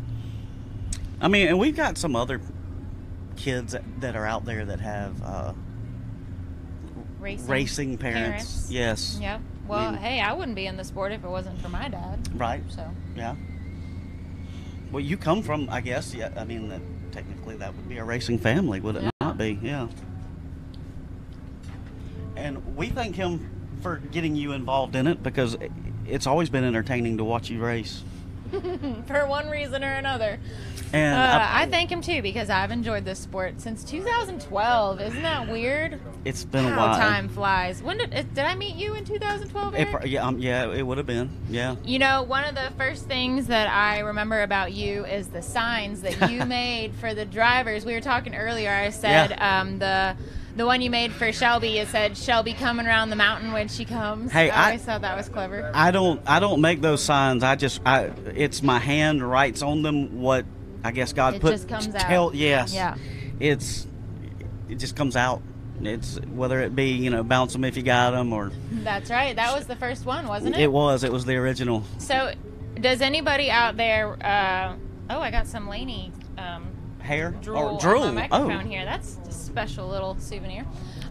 I mean, and we've got some other kids that are out there that have racing parents. Yes. Yep. Well, I mean- hey, I wouldn't be in the sport if it wasn't for my dad. Right. So. Yeah. Well, you come from, I guess. Yeah. I mean, technically, that would be a racing family, would it not be? Yeah. And we thank him for getting you involved in it because it's always been entertaining to watch you race. for one reason or another. And I thank him too because I've enjoyed this sport since 2012. Isn't that weird? it's been a How while. time flies. When did I meet you in 2012? Eric? Yeah, it would have been. Yeah. You know, one of the first things that I remember about you is the signs that you made for the drivers. We were talking earlier. I said the one you made for Shelby. It said Shelby coming around the mountain when she comes. Hey, I always thought that was clever. I don't make those signs. It's my hand writes on them what I guess God It put. just comes out. Yes. Yeah. It just comes out. It's whether it be bounce them if you got them or. That's right. That was the first one, wasn't it? It was the original. So, does anybody out there? I got some Laney Hair drool or on drool. my microphone here. That's a special little souvenir.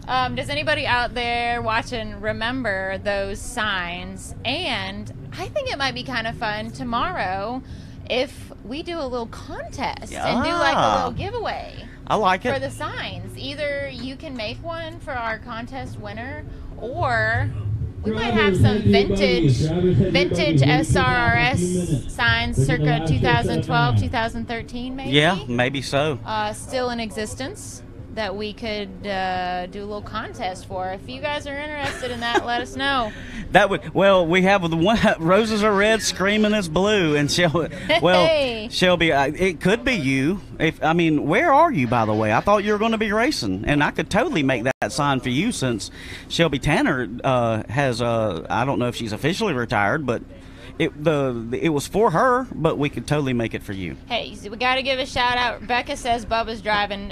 Does anybody out there watching remember those signs? And I think it might be kind of fun tomorrow if we do a little contest and do like a little giveaway. I like it. For the signs. Either you can make one for our contest winner, or we might have some vintage SRRS signs circa 2012, 2013 maybe. Yeah, maybe so. Still in existence that we could do a little contest for. If you guys are interested in that, let us know. We have the one. Roses are red, screaming is blue, and Shelby. It could be you. Where are you, by the way? I thought you were going to be racing, and I could totally make that sign for you since Shelby Tanner has. I don't know if she's officially retired, but it was for her, but we could totally make it for you. Hey, so we got to give a shout out. Becca says Bubba's driving,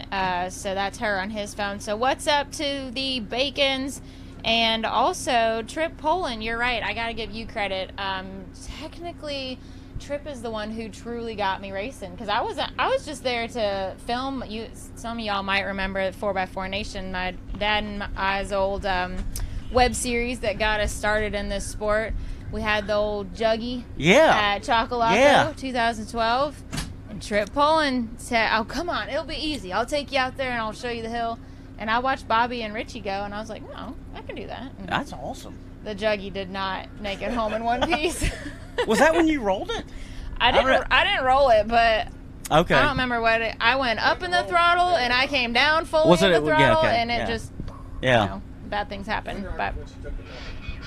so that's her on his phone. So what's up to the Bacons? And also, Trip Poland, you're right. I got to give you credit. Technically, Trip is the one who truly got me racing because I was just there to film. Some of y'all might remember 4x4 Nation, my dad and I's old web series that got us started in this sport. We had the old Juggy at Chocolato 2012. And Trip Poland said, "Oh, come on, it'll be easy. I'll take you out there and I'll show you the hill." And I watched Bobby and Richie go, and I was like, "No, I can do that." And that's awesome. The Juggy did not make it home in one piece. Was that when you rolled it? I didn't roll it, but okay. I don't remember I went up in the throttle and I came down fully in the throttle, and it just bad things happen. But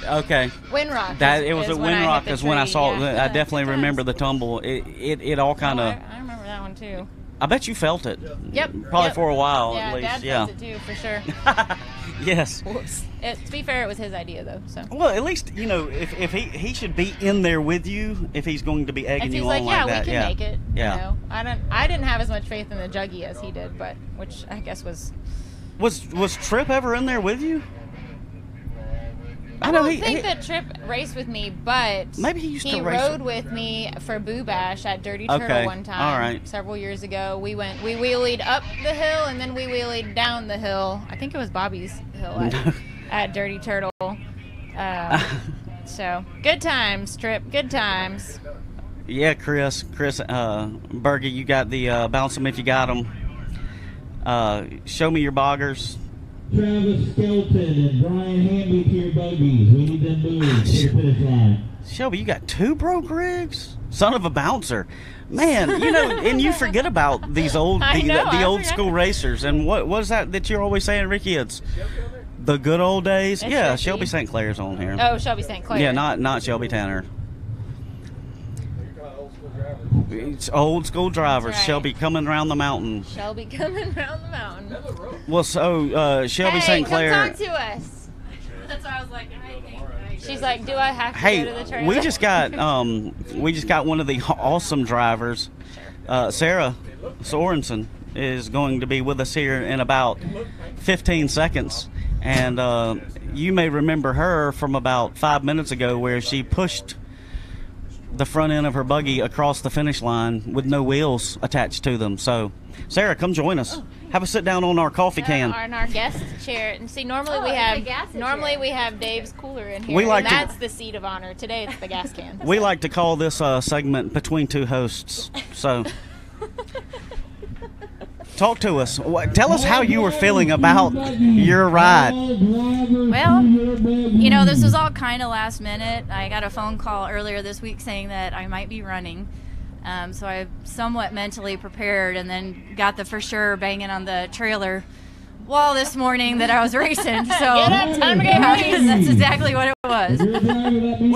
okay, Windrock. It was a Windrock is when I saw. I definitely remember the tumble. It all kind of. I remember that one too. I bet you felt it. Yep. Probably for a while yeah, at least. Dad felt it too, for sure. Yes. Whoops. To be fair, it was his idea though. So. Well, at least if he should be in there with you if he's going to be egging you on like that. If he's like, yeah, we can make it. Yeah. I didn't have as much faith in the Juggy as he did, but which I guess was. Was Trip ever in there with you? I don't think that Trip raced with me, but maybe he used to race. He rode with me for Boo Bash at Dirty Turtle one time. All right. Several years ago. We wheelied up the hill and then we wheelied down the hill. I think it was Bobby's hill at Dirty Turtle. So good times, Trip. Good times. Yeah, Chris, Bergie, you got the bounce them if you got them. Show me your boggers. Travis Skelton and Brian Hamby to your buggies. We need them moved to the finish line. Shelby, you got 2 broke rigs? Son of a bouncer. Man, and you forget about these old the old school racers. And what was that you're always saying, Ricky? It's the good old days. It's Shelby St. Clair's on here. Oh, Shelby St. Clair. Yeah, not Shelby Tanner. It's old school drivers. Right. Shelby coming around the mountain. Well, so Shelby St. Clair. Come talk to us. That's why I was like, she's like, do I have to go to the trailer? we just got one of the awesome drivers. Sarah Sorenson is going to be with us here in about 15 seconds. And you may remember her from about 5 minutes ago where she pushed the front end of her buggy across the finish line with no wheels attached to them. So, Sarah, come join us. Have a sit down on our coffee can. On our guest chair. And see, normally we have Dave's cooler in here. That's the seat of honor. Today it's the gas can. We like to call this segment Between Two Hosts. So Talk to us. Tell us how you were feeling about your ride. Well, you know, this was all kind of last minute. I got a phone call earlier this week saying that I might be running. So I somewhat mentally prepared, and then got the for sure banging on the trailer wall this morning that I was racing. So time to get racing. that's exactly what it was.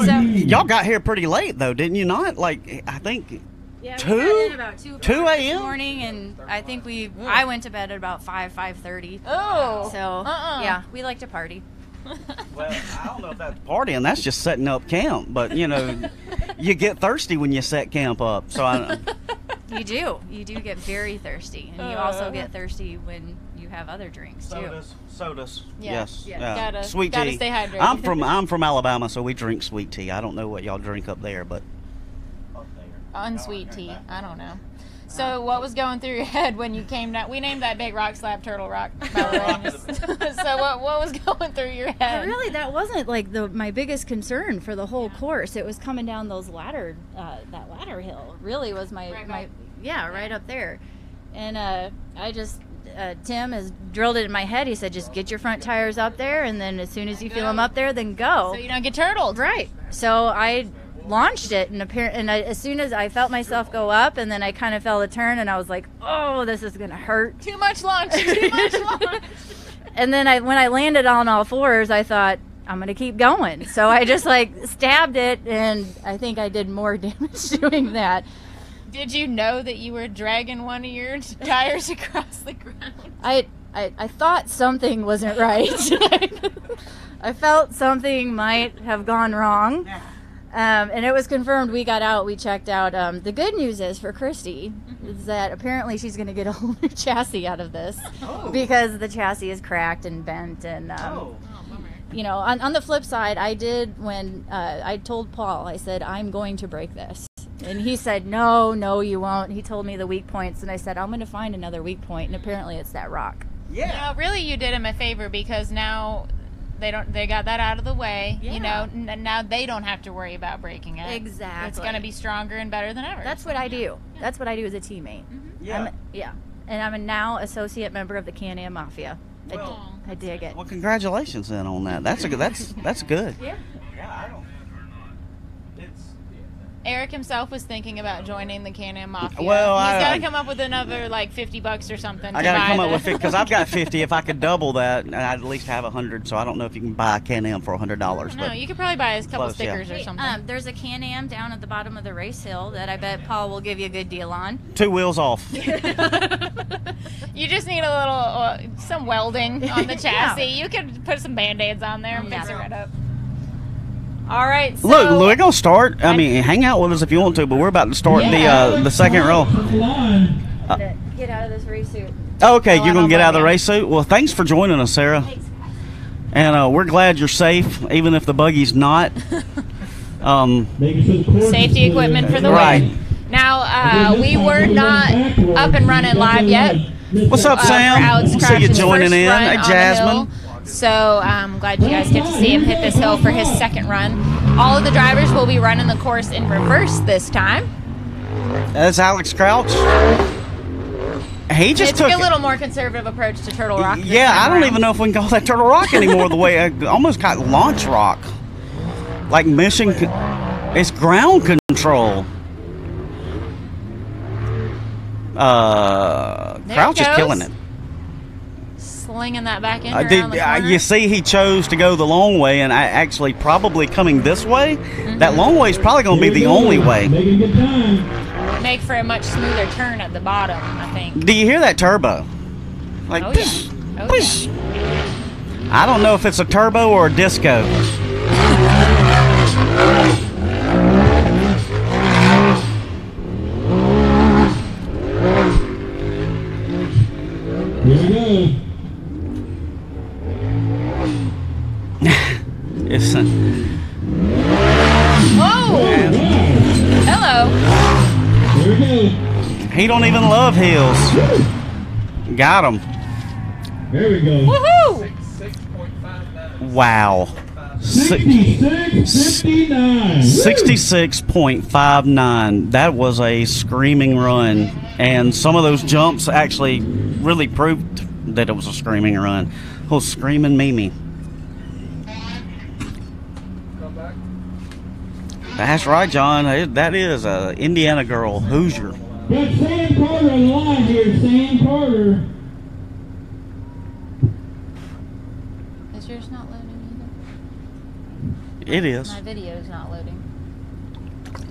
So, Y'all got here pretty late, though, didn't you not? Like, I think yeah, we 2? got in about 2 a.m.? this morning, and I think I went to bed at about 5:30. Oh. So yeah, we like to party. Well, I don't know if that's partying. That's just setting up camp. But, you know, you get thirsty when you set camp up. So You do get very thirsty, and you also get thirsty when you have other drinks too. Sodas. Yeah. Yes. Yeah. Sweet gotta tea. stay hydrated. I'm from Alabama, so we drink sweet tea. I don't know what y'all drink up there, but Unsweet tea. I don't know. So what was going through your head when you came down? We named that big rock slab Turtle Rock, by the way. So what was going through your head? Really, that wasn't like my biggest concern for the whole course. It was coming down those that ladder hill. Really was my right up there. And I just Tim has drilled it in my head. He said, just get your front tires up there, and then as soon as you feel them up there, then go. So you don't get turtled. Right. So I launched it, and as soon as I felt myself go up, and then I kind of felt a turn, and I was like, oh, this is gonna hurt. Too much launch. Too much launch. And then when I landed on all fours, I thought, I'm gonna keep going. So I just like stabbed it, and I think I did more damage doing that. Did you know that you were dragging one of your tires across the ground? I thought something wasn't right. I felt something might have gone wrong. And it was confirmed. We got out, we checked out. The good news is for Christy is that apparently she's going to get a whole new chassis out of this because the chassis is cracked and bent. And, you know, on the flip side, I did when I told Paul, I said, I'm going to break this. And he said, no, you won't. He told me the weak points, and I said, I'm going to find another weak point, and apparently it's that rock. Yeah. No, really, you did him a favor because now they got that out of the way. Yeah. You know, now they don't have to worry about breaking it. Exactly. It's going to be stronger and better than ever. That's what I do. That's what I do as a teammate. yeah. And I'm a now associate member of the Can-Am Mafia. I dig it. Well, congratulations then on that. That's good. Yeah. Eric himself was thinking about joining the Can-Am Mafia. Well, he's got to come up with another like $50 or something. I got to come up with it because I've got 50. If I could double that, I'd at least have 100. So I don't know if you can buy a Can-Am for $100. No, you could probably buy a couple Close, stickers or something. There's a Can-Am down at the bottom of the race hill that I bet Paul will give you a good deal on. 2 wheels off. You just need a little some welding on the chassis. You could put some Band-Aids on there and fix it right up. All right. So Look, we're gonna start. I mean, hang out with us if you want to, but we're about to start the second roll. Get out of this race suit. Okay, you're gonna get out of the race suit. Well, thanks for joining us, Sarah. And we're glad you're safe, even if the buggy's not. Safety equipment for the Right. win. Now, we were not up and running live yet. What's up, For Sam? Alex See you Crouch's joining first in. run Hey, on the Jasmine. hill. So I'm glad you guys get to see him hit this hill for his second run. All of the drivers will be running the course in reverse this time. That's Alex Crouch. He just It's took a little more conservative approach to Turtle Rock. this Yeah, time I don't around. even know if we can call that Turtle Rock anymore. The way I almost got launch rock, like mission. It's ground control. Crouch is goes. killing it. Slinging that back in around the corner. You see, he chose to go the long way, and I actually probably coming this way. That long way is probably going to be the only way. Making good time. Make for a much smoother turn at the bottom, I think. Do you hear that turbo? Like, Oh, psh, yeah. Oh, psh. I don't know if it's a turbo or a disco. Here we go. It's Whoa! Hello. Here we go. he don't even love hills. Got him. There we go. Woohoo! 6.59. Wow. 66.59. 66.59. That was a screaming run. And some of those jumps actually really proved that it was a screaming run. Oh, screaming Mimi. Come back. That's right, John. That is a Indiana girl, Hoosier. Got Sam Carter on the line here. Sam Carter. Is yours not loading either? It is. My video's not loading.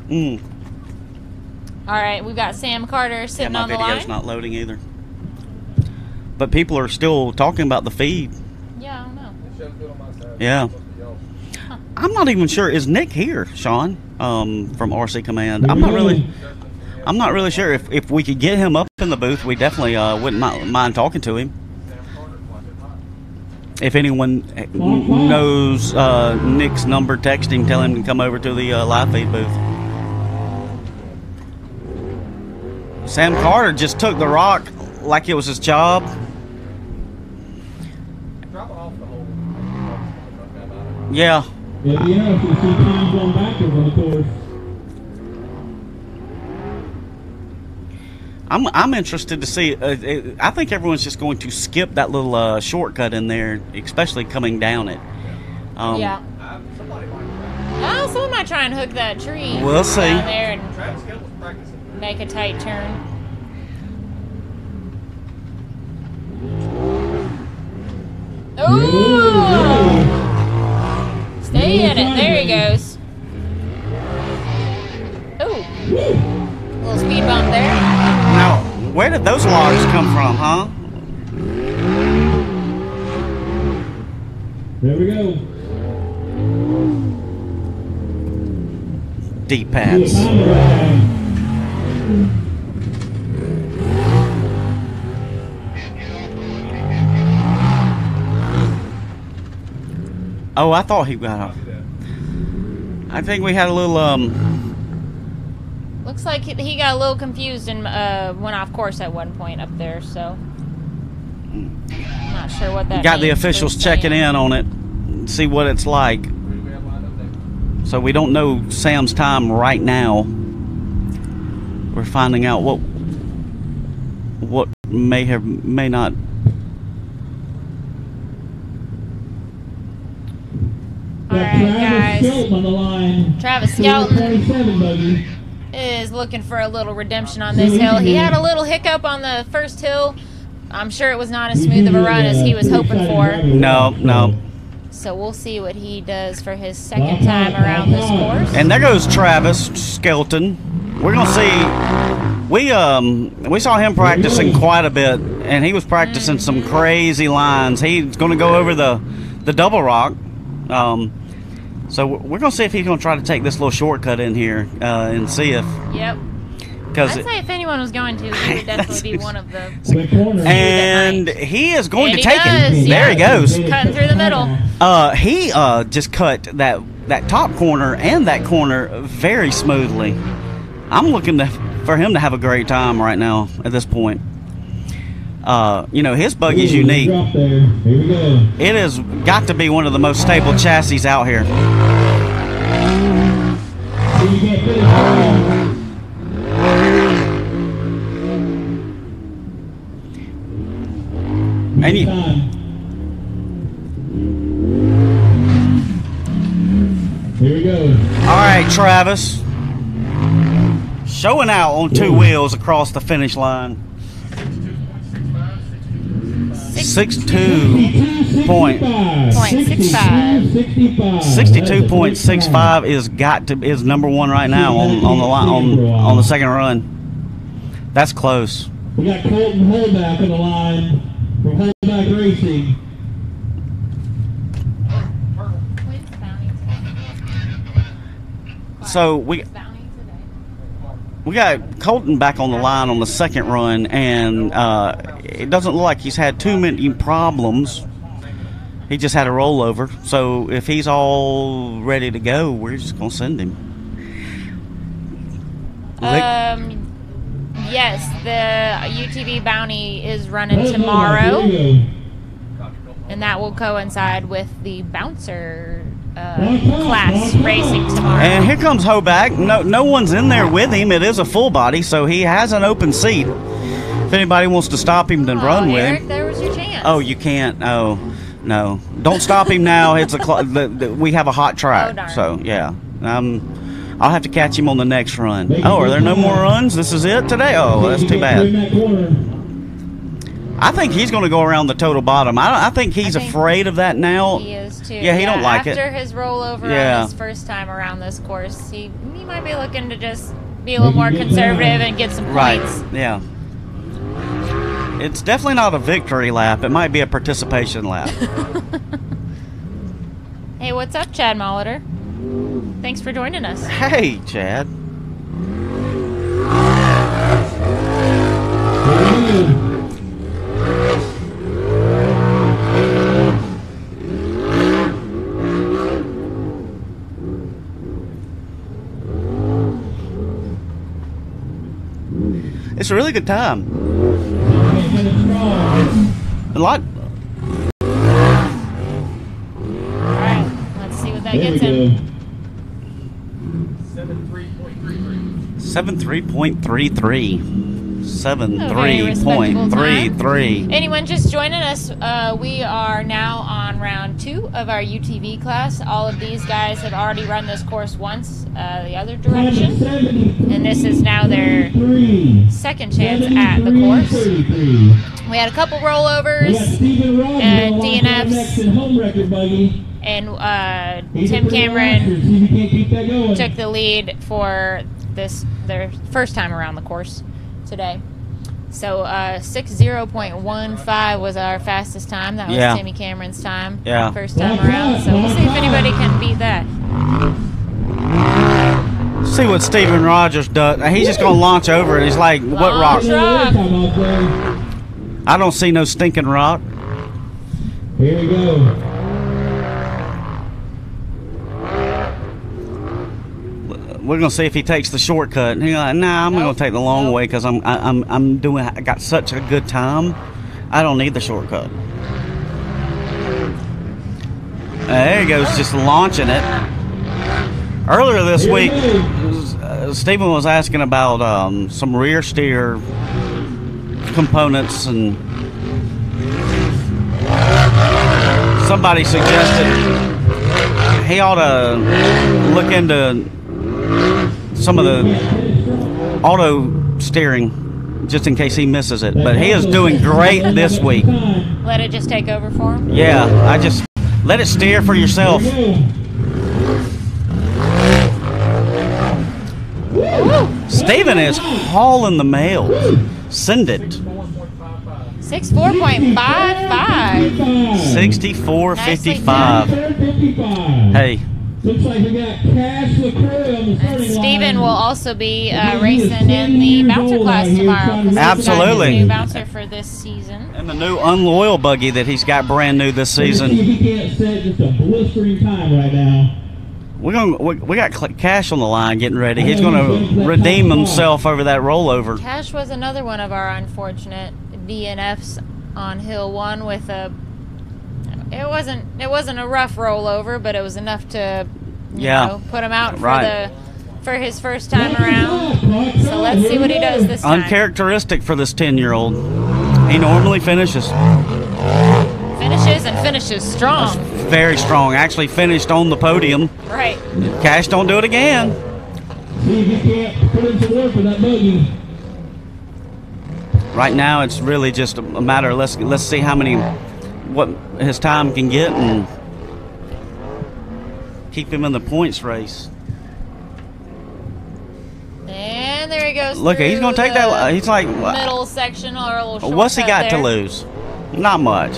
Mm. All right, we've got Sam Carter sitting Yeah, on the my video's line. not loading either. But people are still talking about the feed. Yeah, I don't know. It shows good on my side. Yeah. It's supposed to yellow. I'm not even sure. Is Nick here, Sean, from RC Command? I'm not really sure. If we could get him up in the booth, we definitely wouldn't mind talking to him. Sam Carter, watch it hot. If anyone knows Nick's number, text him, tell him to come over to the live feed booth. Sam Carter just took the rock like it was his job. Drop it off the hole. Yeah. Yeah, so you see teams going backwards on the course. I'm interested to see. I think everyone's just going to skip that little shortcut in there, especially coming down it. Yeah. Somebody might try. Oh, someone might try and hook that tree. We'll see. Down there and Travis Hill was practicing. make a tight turn. Ooh! Stay in it. There he goes. Ooh. Little speed bump there. Now, where did those logs come from, huh? There we go. Deep pads. Oh, I thought he got. I think we had a little. Looks like he got a little confused and went off course at one point up there, so I'm not sure what that Got the means officials for checking Sam. in on it, see what it's like. Who do we have lined up there? So we don't know Sam's time right now. We're finding out what may not. All right, guys. Skelton on the line. Travis Skelton 27, buddy. is looking for a little redemption on this hill. He had a little hiccup on the first hill. I'm sure it was not as smooth of a run as he was hoping for. No. So we'll see what he does for his second time around this course. And there goes Travis Skelton. We're gonna see. We saw him practicing quite a bit, and he was practicing some crazy lines. He's gonna go over the double rock. So we're gonna see if he's gonna try to take this little shortcut in here and see if. Yep. Because I'd say if anyone was going to, he would definitely be one of the. The corner. and he is going And to he take does, it. yeah. There he goes. Cutting through the middle. He just cut that top corner and that corner very smoothly. I'm looking for him to have a great time right now at this point. His buggy's unique. Drop there. Here we go. It has got to be one of the most stable chassis out here. So you can't finish. And you, Here we go. all right, Travis, showing out on two wheels across the finish line. 62.65 is number one right now on the line on the second run. That's close. We got Colton Holback on the line from Holback Racing. So we got Colton back on the line on the second run, and it doesn't look like he's had too many problems. He just had a rollover. So if he's all ready to go, we're just going to send him. Yes, the UTV Bounty is running tomorrow, and that will coincide with the Bouncer class racing tomorrow. And here comes Hoback. No one's in there with him. It is a full body, so he has an open seat. If anybody wants to stop him, then run with Eric, him. there was your chance. Oh, you can't. Oh, no. Don't stop him now. It's we have a hot track. Oh, darn. So, yeah. I'll have to catch him on the next run. Oh, are there no more runs? This is it today? Oh, that's too bad. I think he's going to go around the total bottom. I think he's afraid of that now. He is too. Yeah, he don't like it. After his rollover on his first time around this course, he might be looking to just be a little more conservative and get some points. Right, yeah. It's definitely not a victory lap. It might be a participation lap. Hey, what's up, Chad Molitor? Thanks for joining us. Hey, Chad. It's a really good time. A lot. Alright, let's see what that gets him. 73.33. 73.33. Anyone just joining us, we are now on round 2 of our UTV class. All of these guys have already run this course once the other direction, and this is now their second chance at the course. We had a couple rollovers and DNFs, and Tim Cameron took the lead for their first time around the course today. So 60.15 was our fastest time. That was Timmy Cameron's time first time around. So we'll see if anybody can beat that. See what Steven Rogers does. He's just going to launch over it. He's like, what rock? I don't see no stinking rock. Here we go. We're gonna see if he takes the shortcut. And he's like, nah, I'm gonna take the long way because I got such a good time. I don't need the shortcut. There he goes, just launching it. Earlier this week, Stephen was asking about some rear steer components, and somebody suggested he ought to look into some of the auto steering just in case he misses it. But he is doing great this week. Let it just take over for him? Yeah, I just let it steer for yourself. Steven is hauling the mail. Send it. 64.55. 64.55. Hey. Looks like we got Cash LaCroix on the starting Steven will also be racing in the bouncer class tomorrow. Absolutely. He's the new bouncer for this season. And the new unloyal buggy that he's got brand new this season. He can't set just a blistering time right now. We got Cash on the line getting ready. He's going to redeem himself over that rollover. Cash was another one of our unfortunate DNFs on Hill 1 with a. It wasn't a rough rollover, but it was enough to you know, put him out for his first time around. So let's see what he does this time. Uncharacteristic for this 10-year-old. He normally finishes. Finishes strong. Very strong. Actually finished on the podium. Right. Cash don't do it again. See if he can't put in some work for that buggy. Right now, it's really just a matter of let's see what his time can get and keep him in the points race. And there he goes. Look, he's going to take that. He's like middle section or a little short. What's he got to lose? Not much.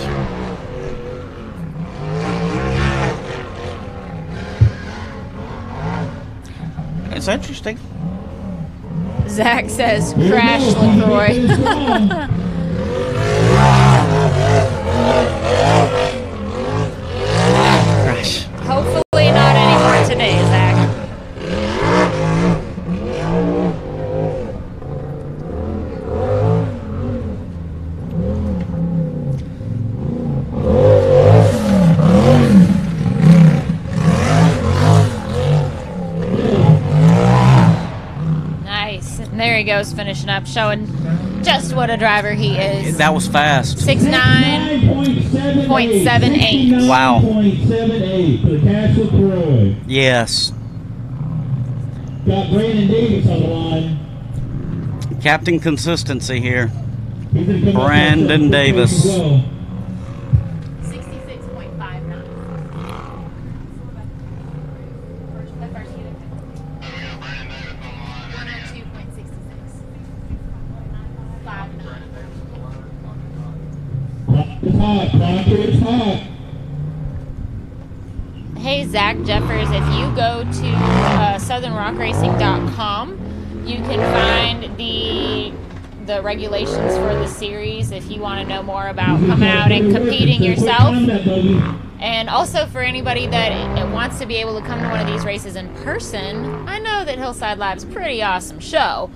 It's interesting. Zach says, "Crash LaCroix." Crash. Hopefully not anymore today, Zach. he goes, finishing up, showing just what a driver he is. That was fast. 69.78. Wow. 69.78 for the Castle Croy. Yes. Got Brandon Davis on the line. Captain Consistency here. He's gonna come up Brandon with Davis. as well. 66.59. The first unit. 102.66. 59. It's hot, Proctor, it's hot. Hey, Zach Jeffers, if you go to southernrockracing.com, you can find the regulations for the series if you want to know more about coming out and competing yourself. And also for anybody that wants to be able to come to one of these races in person, I know that Hillside Live's a pretty awesome show,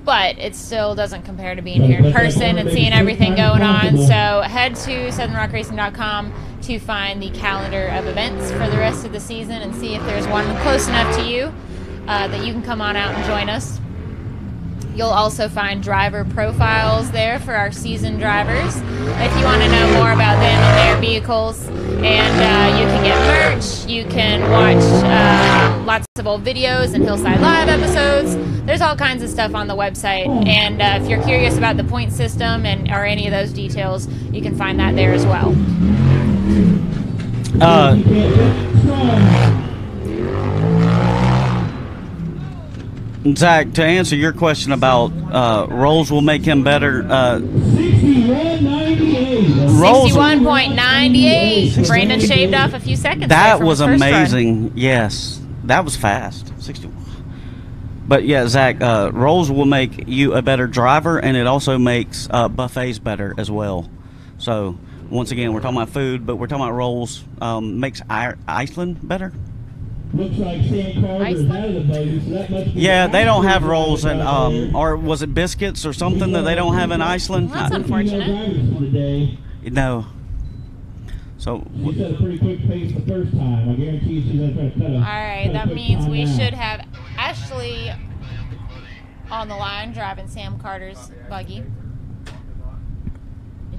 but it still doesn't compare to being here in person and seeing everything going on. So head to southernrockracing.com to find the calendar of events for the rest of the season and see if there's one close enough to you that you can come on out and join us. You'll also find driver profiles there for our seasoned drivers if you want to know more about them and their vehicles. And you can get merch, you can watch lots of old videos and Hillside Live episodes. There's all kinds of stuff on the website. And if you're curious about the point system or any of those details, you can find that there as well. Zach, to answer your question about rolls will make him better, 61.98. Brandon shaved off a few seconds. That from was his first amazing. Yes, that was fast. 61. But yeah, Zach, rolls will make you a better driver, and it also makes buffets better as well. So once again, we're talking about food, but we're talking about rolls. Makes Iceland better. Looks like Sam Carter is out of the buggy, so that must be. Yeah, they don't have rolls, and or was it biscuits or something that they don't have in Iceland? Well, that's unfortunate. No. So She set a pretty quick pace the first time. I guarantee she's going to try to cut a. All right, that means we should have Ashley on the line driving Sam Carter's buggy.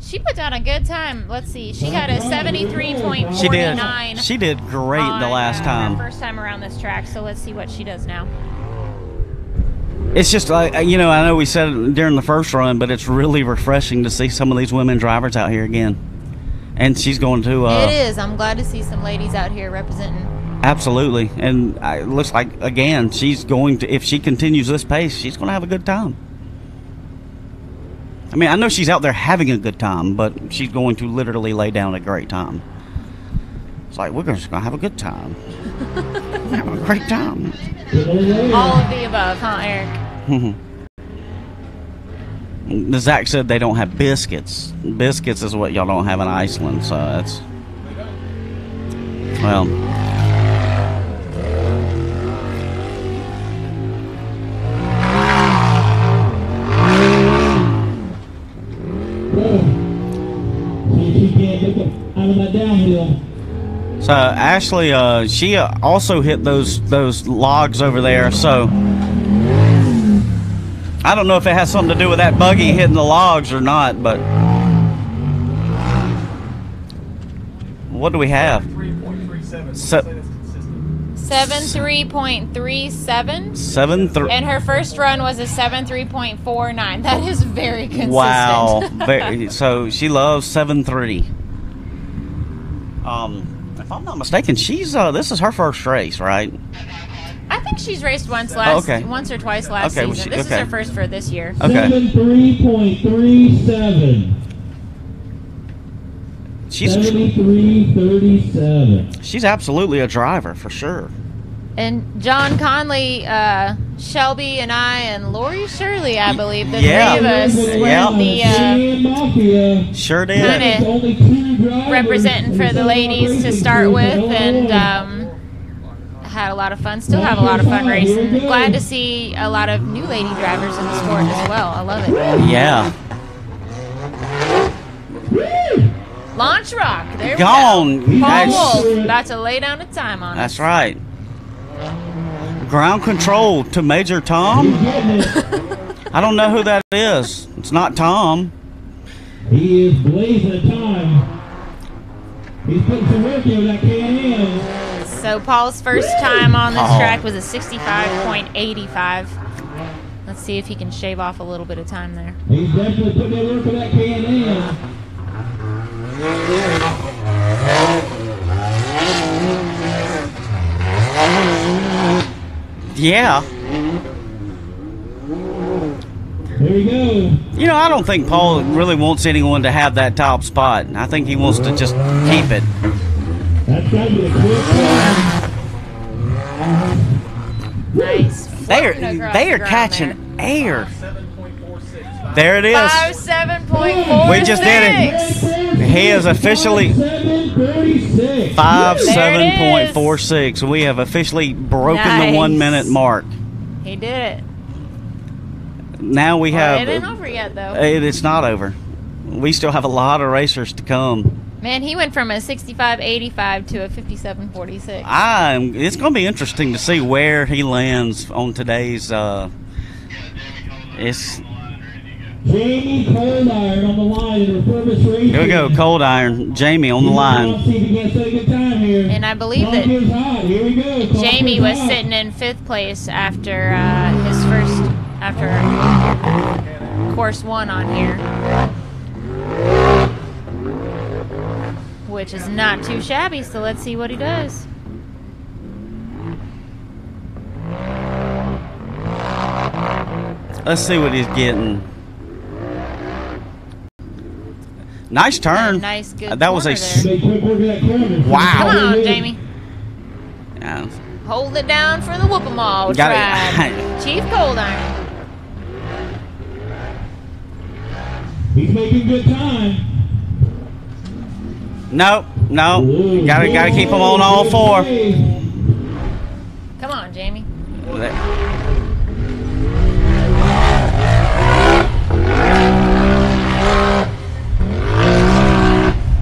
She put down a good time. Let's see. She got a 73.49. She did great the last time. Her first time around this track. So let's see what she does now. It's just like, I know we said it during the first run, but it's really refreshing to see some of these women drivers out here again. And she's going to. It is. I'm glad to see some ladies out here representing. Absolutely, and it looks like again she's going to. If she continues this pace, she's going to have a good time. I mean, I know she's out there having a good time, but she's going to literally lay down a great time. It's like, we're just going to have a good time. We're having a great time. All of the above, huh, Eric? Zach said they don't have biscuits. Biscuits is what y'all don't have in Iceland, so that's... Well... So Ashley, she also hit those logs over there. So I don't know if it has something to do with that buggy hitting the logs or not. But what do we have? 73.37. 7.3. And her first run was a 73.49. That is very consistent. Wow. So she loves 7.3. If I'm not mistaken, she's this is her first race, right? I think she's raced once once or twice last season. This is her first for this year. Okay. 73.37. She's 73.37. She's absolutely a driver for sure. And John Conley, Shelby, and I, and Lori Shirley, I believe, the three of us were the sure did. Kind of representing for the ladies to start with, and had a lot of fun. Still have a lot of fun racing. Glad to see a lot of new lady drivers in the sport as well. I love it. Yeah. Launch Rock. There we Gone. go. Paul Wolf about to lay down a time on That's us. right. Ground control to Major Tom. I don't know who that is. It's not Tom. He is blazing a time. He's putting some work in with that K&M. So Paul's first time on this track was a 65.85. Let's see if he can shave off a little bit of time there. He's definitely putting that work with that K&M. Yeah. There we go. You know, I don't think Paul really wants anyone to have that top spot. I think he wants to just keep it. That's got to be a quick one. Nice. They are catching air. 7.46. There it is. 5.7.46. We just did it. He is officially 5.7.46. We have officially broken the 1 minute mark. He did it. Now we have. It ain't over yet, though. It's not over. We still have a lot of racers to come. Man, he went from a 65.85 to a 57.46. It's going to be interesting to see where he lands on today's. It's. Jamie Cold Iron on the line in Reformist Racing. Here we go, Cold Iron. Jamie on the line. See if he can set a good time here. And I believe that Clock is hot. Here we go. Clock Jamie is was hot. sitting in 5th place after his first, after course 1 on here. Which is not too shabby, so let's see what he does. Let's see what he's getting. Nice turn. Nice, good That was a. corner there. Make quick work of that corner. Wow. Come on, Jamie. Yeah. Hold it down for the whoop-em-all Got it. tribe. Chief Cold Iron. He's making good time. No. Ooh, Gotta keep him on all 4. Come on, Jamie.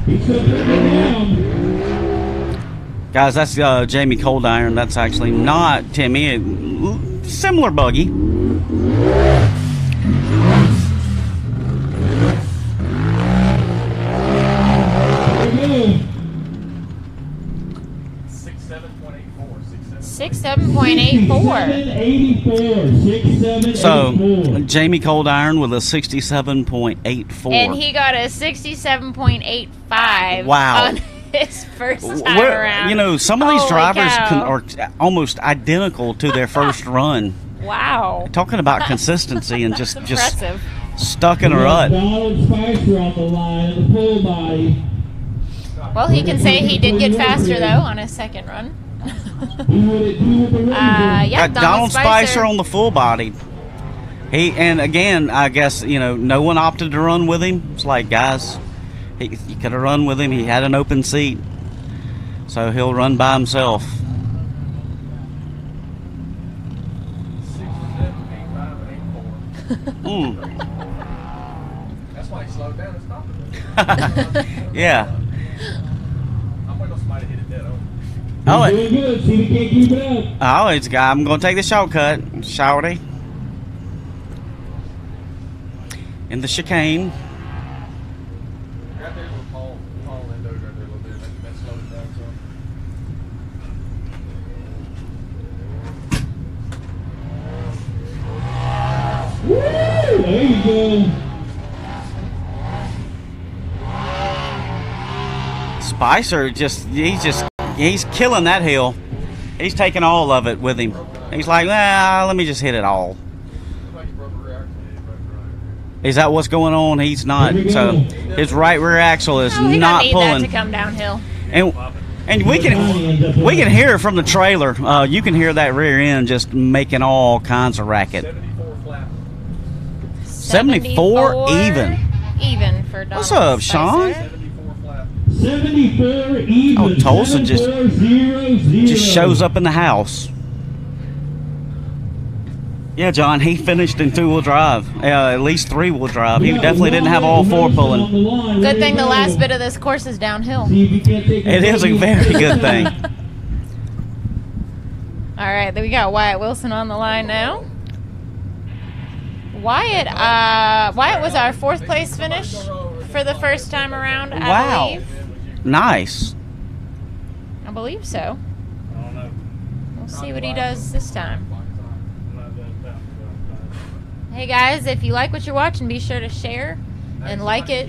He's still putting it down. Guys, that's Jamie Cold Iron. That's actually not Timmy. Similar buggy. There we go. 67.84. So, Jamie Cold Iron with a 67.84. And he got a 67.85 Wow. on his first time around. You know, some of these Holy drivers cow. are almost identical to their first run. Wow. Talking about consistency and just Impressive. stuck in a rut. Donald Spicer on the line in the full body. Well, he can say he did get faster, though, on his second run. Yeah, Donald Spicer on the full body. And again, I guess, you know, no one opted to run with him. It's like, guys, you could have run with him. He had an open seat. So he'll run by himself. 67.85 and 84. That's why he slowed down and stopped it. Yeah. I'm waiting on somebody to hit it dead on. Oh, Doing good. See if he can't keep it up. I'm going to take the shortcut. Shorty. In the chicane. Right there's where Paul Lindo's right there a little bit. That slowed it down some. Woo! There you go. Spicer he's killing that hill. He's taking all of it with him. He's like, let me just hit it all. Like he broke a rear axle. Yeah, he broke the right. Is that what's going on? He's not. So his right rear axle is Oh, we not don't need that to pulling. come downhill. And we can hear it from the trailer. You can hear that rear end just making all kinds of racket. 74 flat. 74 even. Even for Donald What's up, Sean? Spicer. 74 flat. 74 even. Oh, Tulsa just 74-0-0. Just shows up in the house. Yeah, John, he finished in 2-wheel drive. At least 3-wheel drive. He definitely didn't have all 4 pulling. Good thing the last bit of this course is downhill. It is a very good thing. All right, then we got Wyatt Wilson on the line now. Wyatt was our 4th place finish for the first time around, I believe. Nice. I believe so. I don't know. We'll see what he does this time. Hey guys, if you like what you're watching, be sure to share and like it.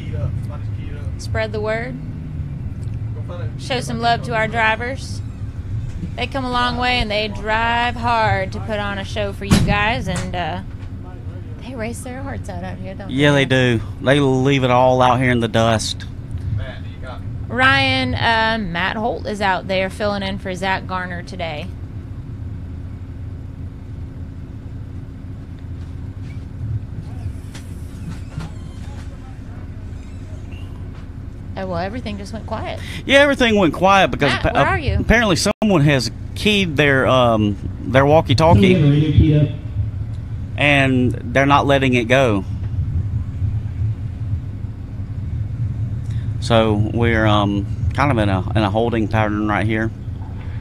Spread the word. Show some love to our drivers. They come a long way and they drive hard to put on a show for you guys, and they race their hearts out here, don't they? Yeah, they do. They leave it all out here in the dust. Ryan, Matt Holt is out there filling in for Zach Garner today. Oh, well, everything just went quiet. Yeah, everything went quiet because Matt, where are you? apparently someone has keyed their walkie-talkie, and they're not letting it go. So we're kind of in a holding pattern right here.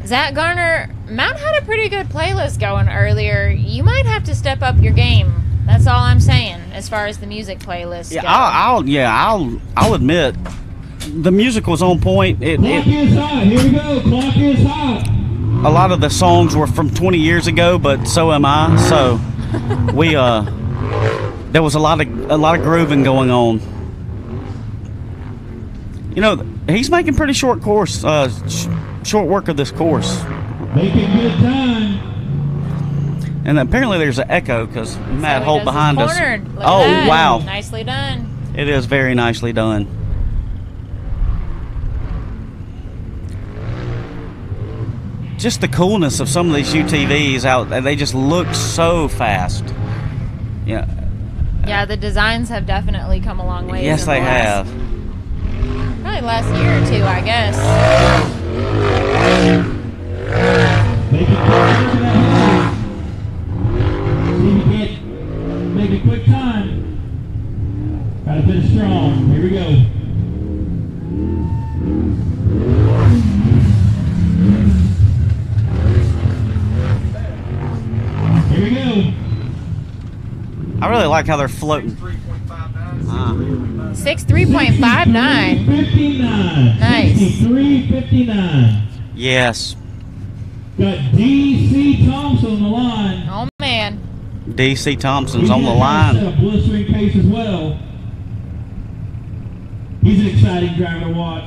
Zach Garner, Matt had a pretty good playlist going earlier. You might have to step up your game. That's all I'm saying as far as the music playlist Yeah, goes. I'll admit the music was on point. Clock is hot. Here we go. Clock is hot. A lot of the songs were from 20 years ago, but so am I. So we there was a lot of grooving going on. You know, he's making pretty short short work of this course. Making good time. And apparently there's an echo because Matt So he Holt does behind his us. cornered. Look at Oh, that. wow. Nicely done. It is very nicely done. Just the coolness of some of these UTVs out there, they just look so fast. Yeah. Yeah, the designs have definitely come a long way. Yes, they have. Probably the last year or two, I guess. Make it quick. See if you can't make a quick time. Gotta finish strong. Here we go. Here we go. I really like how they're floating. 6.3.59. 59. Nice. 63.59. Yes. Got DC Thompson on the line. Oh, man. DC Thompson's He's on the gonna line. set a blistering pace as well. He's an exciting driver to watch.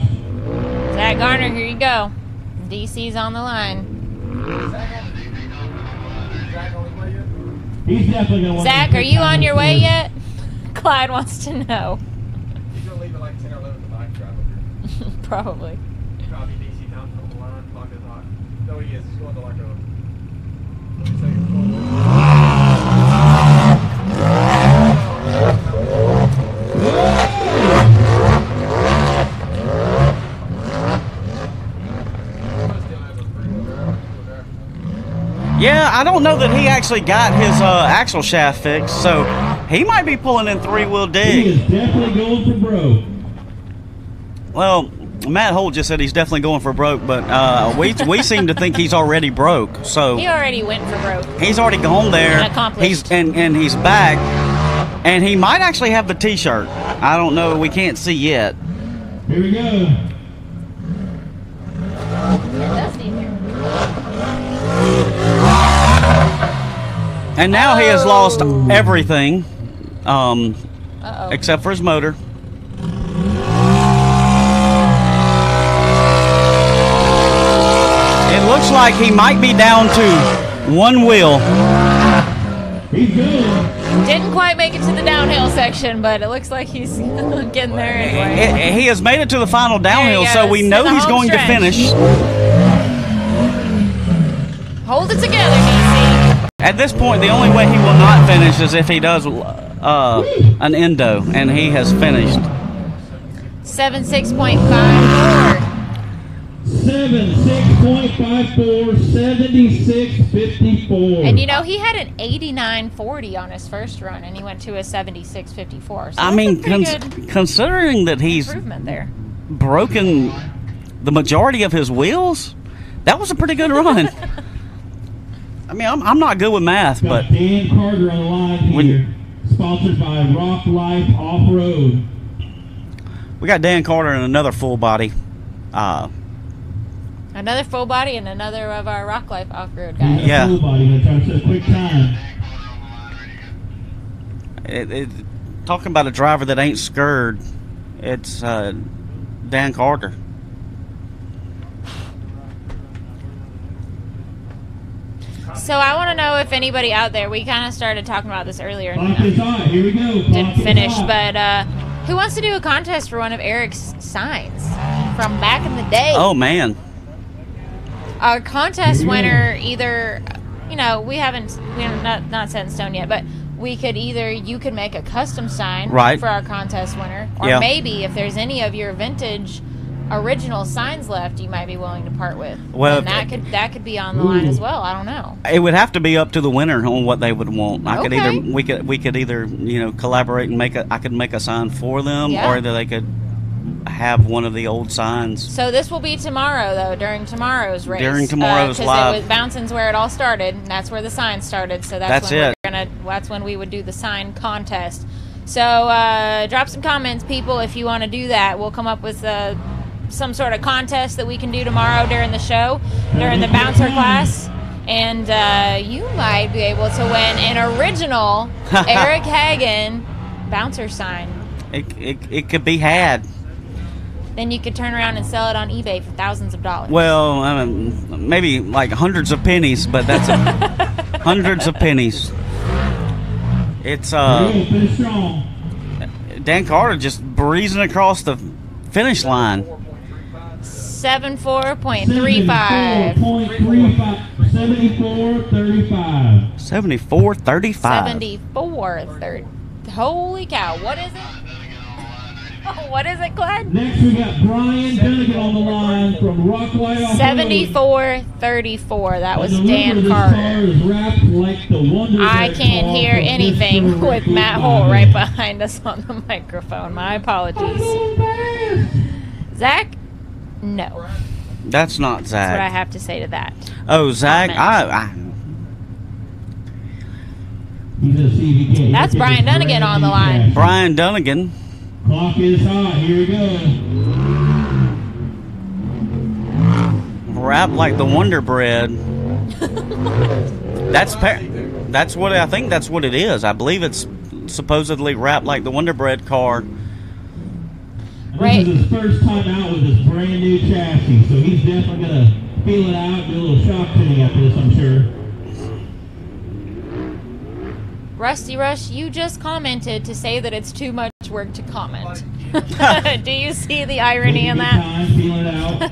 Zach Garner, here you go. DC's on the line. He's definitely going to want Zach, are you on your way yet? Clyde wants to know. He's going to leave at like 10 or 11 the bike drive up here. Probably. Probably DC Thompson on the line, clock is hot. No, he is. He's going to like a... What do you say? He's going Yeah, I don't know that he actually got his axle shaft fixed, so he might be pulling in three-wheel He dig. is definitely going for broke. Well, Matt Holt just said he's definitely going for broke, but we seem to think he's already broke. So He already went for broke. he's already gone there. And accomplished. And he's back, and he might actually have the T-shirt. I don't know. We can't see yet. Here we go. And now he has lost everything, Uh-oh. except for his motor. It looks like he might be down to one wheel. He's good. Didn't quite make it to the downhill section, but it looks like he's getting there anyway. He has made it to the final downhill, There he so goes. we In know the he's home going to stretch. finish. Hold it together, DC. At this point, the only way he will not finish is if he does an endo, and he has finished. 76.54. 76.54, 76.54. And you know, he had an 89.40 on his first run, and he went to a 76.54. So I that's mean, a pretty good considering that he's improvement there. broken the majority of his wheels, that was a pretty good run. I mean, I'm not good with math, Got but Dan Carter on the line When- here. sponsored by Rock Life Off-Road. We got Dan Carter and another full body. Another full body and another of our Rock Life off-road guys. Yeah. Full body, gonna try to set a quick time. Talking about a driver that ain't scared, it's Dan Carter. So I want to know if anybody out there, we kind of started talking about this earlier Clock is hot. Here we go. Clock didn't is finish, hot. but who wants to do a contest for one of Eric's signs from back in the day? Oh man. Our contest winner either, we haven't not set in stone yet, but we could either, you could make a custom sign Right. for our contest winner, or Yeah. maybe if there's any of your vintage original signs left, you might be willing to part with. Well, and that could be on the line as well. I don't know. It would have to be up to the winner on what they would want. I could Okay. either we could either collaborate and I could make a sign for them, Yeah. or either they could have one of the old signs. So this will be tomorrow, though, during tomorrow's race. During tomorrow's live. Because Bouncing's where it all started, and that's where the sign started. So That's when it. That's when we would do the sign contest. So drop some comments, people, if you want to do that. We'll come up with some sort of contest that we can do tomorrow during the show, during the bouncer class. And you might be able to win an original Eric Hagen bouncer sign. It could be had. Then you could turn around and sell it on eBay for thousands of dollars. Well, maybe like hundreds of pennies, but that's hundreds of pennies. It's Finish strong. Dan Carter just breezing across the finish line. 74.35. 74.35. 74.35. 74.30. Holy cow! What is it? What is it, Glenn? Next we got Brian Dunnigan on the line from Rockway Off-Road. 74.34. That was And Dan remember, this car Carter. is wrapped like the Wonder I Bread can't car hear from anything Mr. with Ricky Matt Hole Bobby. right behind us on the microphone. My apologies. Zach? No. That's not Zach. That's what I have to say to that. Oh, Zach. He's gonna see if he can- That's he can Brian get this Dunnigan brand on the new line. chassis. Brian Dunnigan. Clock is hot. Here we go. Wrapped like the Wonder Bread. That's what I think. That's what it is. I believe it's supposedly wrapped like the Wonder Bread car. Right. This is his first time out with this brand new chassis, so he's definitely gonna feel it out, do a little shock tuning after this, I'm sure. Rusty Rush, you just commented to say that it's too much work to comment. Do you see the irony in Taking that? time, feeling it out.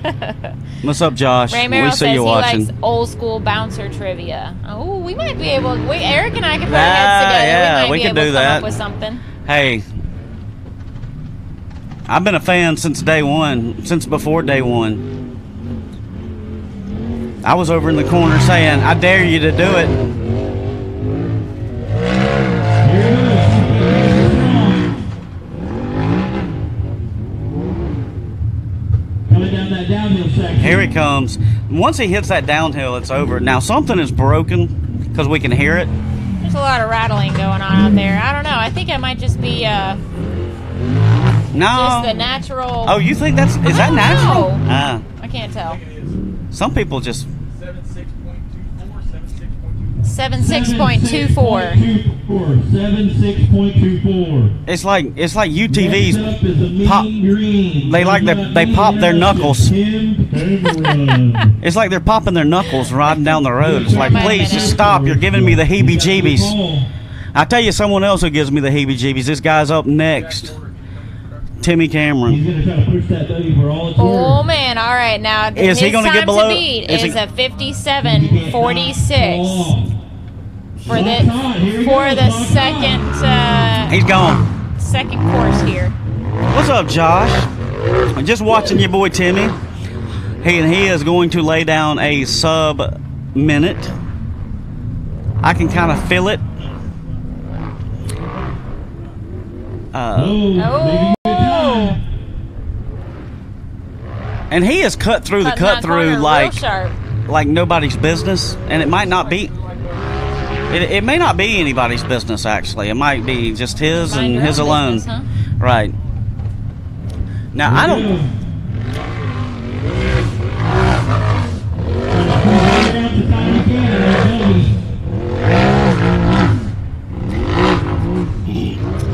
What's up, Josh? Ray We Merrill see says he you watching. likes old school bouncer trivia. Oh, we might be able. Eric and I can put our Ah, heads together. yeah, we might we be can able do to come that. up with something. Hey, I've been a fan since day one, since before day one. I was over in the corner saying, I dare you to do it. Here it is. Coming down that downhill section. Here he comes. Once he hits that downhill, it's over. Now, something is broken because we can hear it. There's a lot of rattling going on out there. I don't know. I think it might just be just No. the natural. Oh, you think is that I don't natural? know. Ah, I can't tell. some people just 76.24. 76.24. it's like Next UTVs up is a mean pop. green. They like they pop their knuckles. Tim Cameron. It's like they're popping their knuckles riding down the road. It's like, Wait a please minute. just stop. You're giving me the heebie-jeebies. I tell you, someone else who gives me the heebie-jeebies. This guy's up next, Timmy He's Cameron. going to try to push that buggy for all it's Oh worth. man! All right, now Is he his gonna time get below- to beat is he- is a 57.46 for the second He's gone. second course here. What's up, Josh? I'm just watching your boy Timmy. He is going to lay down a sub-minute. I can kind of feel it. Oh, And he has cut through the cutting that corner cut-through real like sharp. nobody's business, and it might not be. It may not be anybody's business, actually. It might be just his Mind and your his own alone. business, huh? Right. Now, I don't...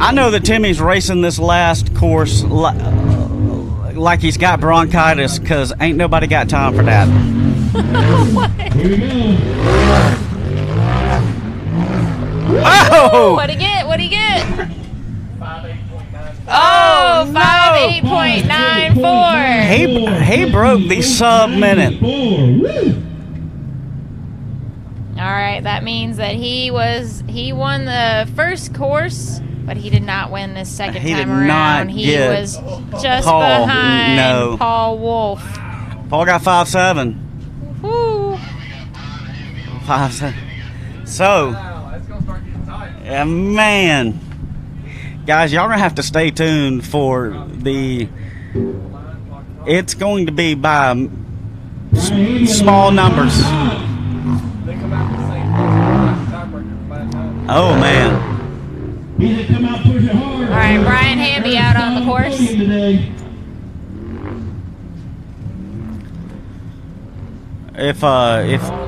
I know that Timmy's racing this last course like he's got bronchitis, because ain't nobody got time for that. Here we go. Oh! What'd he get? What'd he get? 5.8.94. Oh, no. 5.8.94. He broke the sub-minute. All right, that means that he won the first course, but he did not win this second He time did around. not He get was just Paul. behind No. Paul Wolf. Paul got 5.7. Woo. 5.7. So, Wow, it's gonna start getting tight. man, guys, y'all gonna have to stay tuned for the. It's going to be by small numbers. They come out the same place. Tiebreaker last time. Oh man. He that come out pushing hard. All right, Brian Hamby out on the course. Today. If All these things we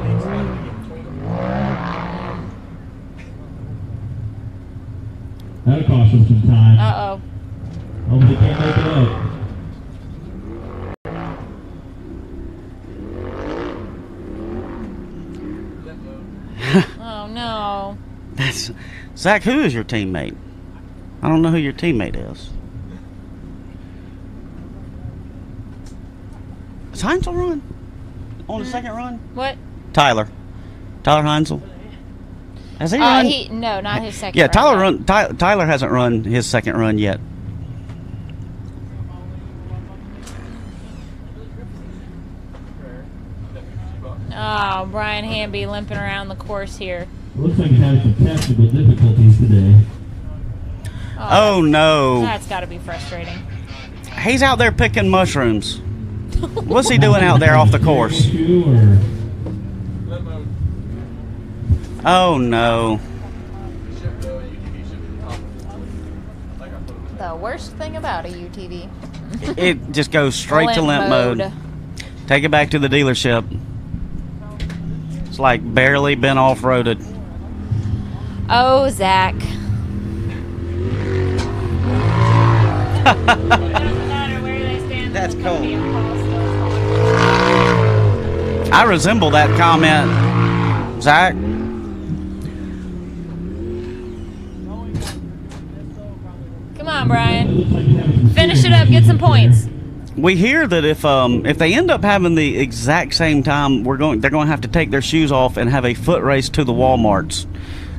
get between them. That'll cost him some time. Uh-oh. Hope they can't make it up. Oh, no. that's Zach, who is your teammate? I don't know who your teammate is. Is Heinzel run on the second run? What? Tyler Heinzel. Has he run? No, not his second Yeah, run. Tyler hasn't run his second run yet. Oh, Brian Hamby limping around the course here. Looks like he's having some technical difficulties today. Oh no. That's got to be frustrating. He's out there picking mushrooms. What's he doing out there off the course? Sure. Oh no. The worst thing about a UTV. It just goes straight to limp mode. Take it back to the dealership. It's like barely been off-roaded. Oh, Zach. That's cool. I resemble that comment, Zach. Come on, Brian. Finish it up. Get some points. We hear that if they end up having the exact same time, they're going to have to take their shoes off and have a foot race to the Walmarts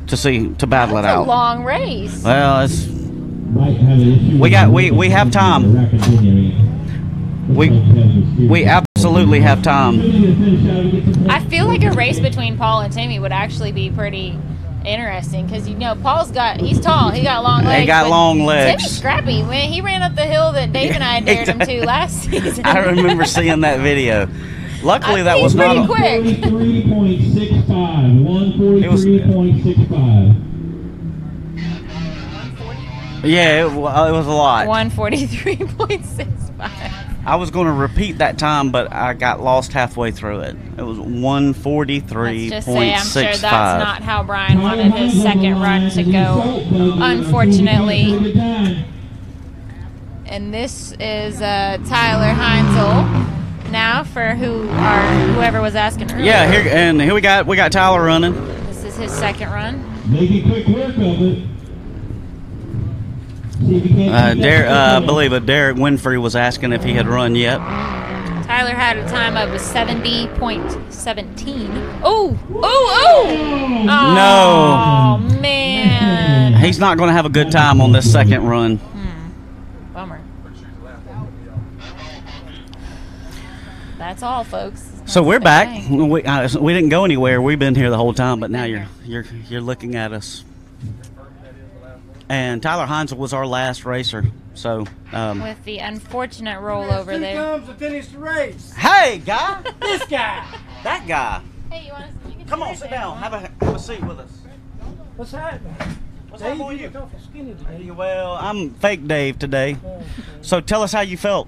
to battle it That's a out. long race. Well, it's Might have an issue we have time. We absolutely have time. I feel like a race between Paul and Timmy would actually be pretty interesting because he's tall, he got long legs. He got but long legs. Timmy's scrappy. When he ran up the hill that Dave and I dared him to last season. I remember seeing that video. Luckily, that was He's not. pretty quick. 143.65. 143.65. Yeah, it was a lot. 143.65. I was going to repeat that time, but I got lost halfway through it. It was 143.65. Let's just say I'm sure that's not how Brian wanted his second run to go, unfortunately. And this is Tyler Heinzel now for whoever was asking earlier. Yeah, here we got Tyler running. This is his second run. Making quick work of it. I believe Derek Winfrey was asking if he had run yet. Tyler had a time of 70.17. Oh! No. Oh, man. He's not going to have a good time on this second run. Bummer. That's all, folks. So we're That's back. the thing. We didn't go anywhere. We've been here the whole time, but now you're looking at us. And Tyler Heinzel was our last racer. So With the unfortunate rollover there. comes to finish the race. hey, guy, This guy. that guy. Hey, you can Come on, sit down. Have a seat with us. What's happening? What's Dave, up, boy? you look awful skinny today. Well, I'm fake Dave today. Okay. So tell us how you felt.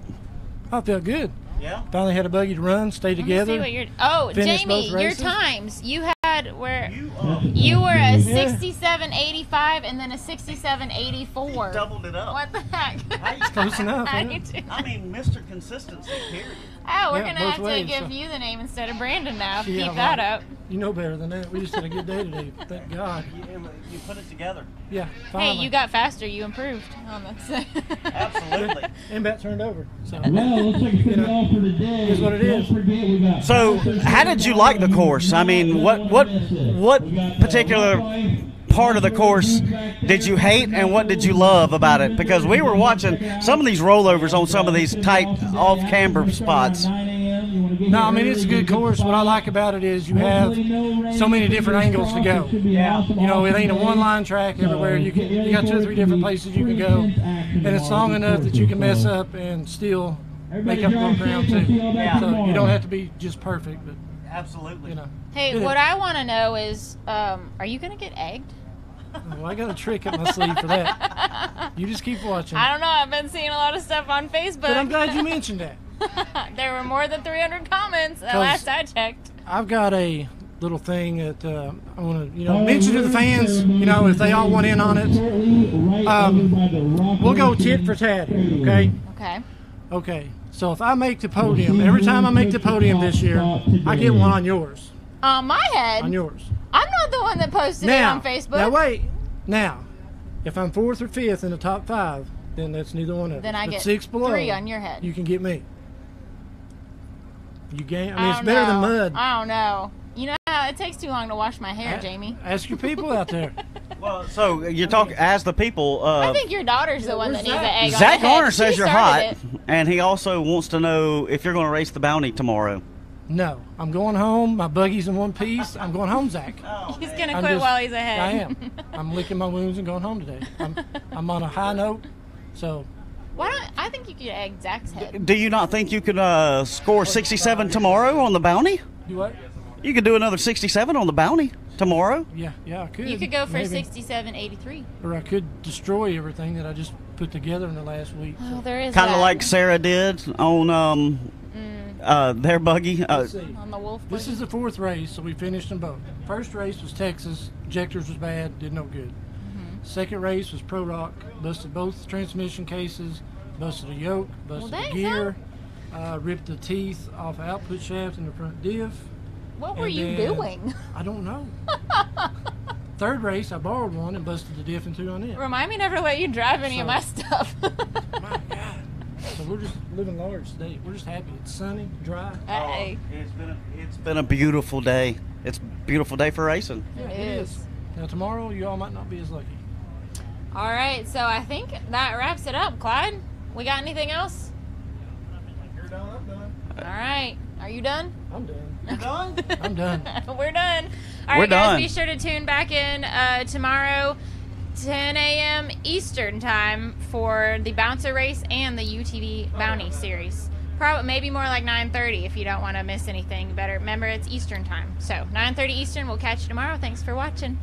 I felt good. Yeah. Finally had a buggy to run, stay Let me together. see what you're. Oh, Finish Jamie, both your races. times. You had where You were a 67.85 and then a 67.84. doubled it up. What the heck? It's close enough, I isn't do. I mean, Mr. Consistency, period. Oh, we're Yeah, gonna both have ways, to give so- you the name instead of Brandon now. Yeah, Keep that right. up. You know better than that. We just had a good day today. Thank God. You put it together. Yeah, Hey, finally. you got faster. You improved on this. Absolutely. And bat turned over. So. Well, looks like it's going to be all for today. Here's what it is. Don't forget we got So, how did you like the course? I mean, what particular part of the course did you hate and what did you love about it? Because we were watching some of these rollovers on some of these tight off-camber spots. No, I mean, it's a good course. What I like about it is you have so many different angles to go. Yeah. You know, it ain't a one-line track everywhere. You got 2 or 3 different places you can go, and it's long enough that you can mess up and still make up for ground too. So you don't have to be just perfect, but Absolutely. you know. Hey, what I want to know is, are you gonna get egged? Well, I got a trick up my sleeve for that. You just keep watching. I don't know. I've been seeing a lot of stuff on Facebook. But I'm glad you mentioned that. There were more than 300 comments the last I checked. I've got a little thing that I want to, mention to the fans. If they all want in on it, we'll go tit for tat. Okay. Okay. Okay. So if I make the podium, every time I make the podium this year, I get one on yours. On my head. On yours. I'm not the one that posted it on Facebook. Now wait. Now, if I'm 4th or 5th in the top 5, then that's neither one of us. Then I But get 6 below, 3 on your head. you can get me. You gain. I mean, I it's don't better than know. mud. I don't know. You know how it takes too long to wash my hair, Jamie. Ask your people out there. Well, so you're talking as the people. I think your daughter's the one that needs an egg on Zach the head. Garner says She you're started hot, it. and he also wants to know if you're going to race the bounty tomorrow. No, I'm going home. My buggy's in one piece. I'm going home, Zach. He's gonna I'm quit just- while he's ahead. I am. I'm licking my wounds and going home today. I'm on a high note, so Why don't I think you could egg Zach's head? Do you not think you could score 67 tomorrow on the bounty? do what? You could do another 67 on the bounty tomorrow. Yeah, I could. You could go for maybe. 67.83. Or I could destroy everything that I just put together in the last week. Oh, there is Kind of that. like Sarah did on their buggy. Let's see. on the wolf. This buggy. is the 4th race, so we finished them both. First race was Texas. Injectors was bad, did no good. Second race was Pro Rock. Busted both transmission cases, busted a yoke, busted Well, a thanks, gear, ripped the teeth off output shaft in the front diff. What were and you then- doing? I don't know. Third race, I borrowed one and busted the diff in 2 on it. Remind me never to let you drive any of my stuff. My God. So we're just living large today. We're just happy. It's sunny, dry. Hey, It's been a beautiful day. It's a beautiful day for racing. Yeah, it is. Now tomorrow, you all might not be as lucky. All right, so I think that wraps it up. Clyde, we got anything else? You're done, I'm done. All right, are you done? I'm done. You done? I'm done. We're done. All We're right, guys, done. be sure to tune back in tomorrow, 10 a.m. Eastern time for the Bouncer race and the UTV Bounty series. Probably maybe more like 9:30 if you don't want to miss anything. Better remember it's Eastern time. So 9:30 Eastern. We'll catch you tomorrow. Thanks for watching.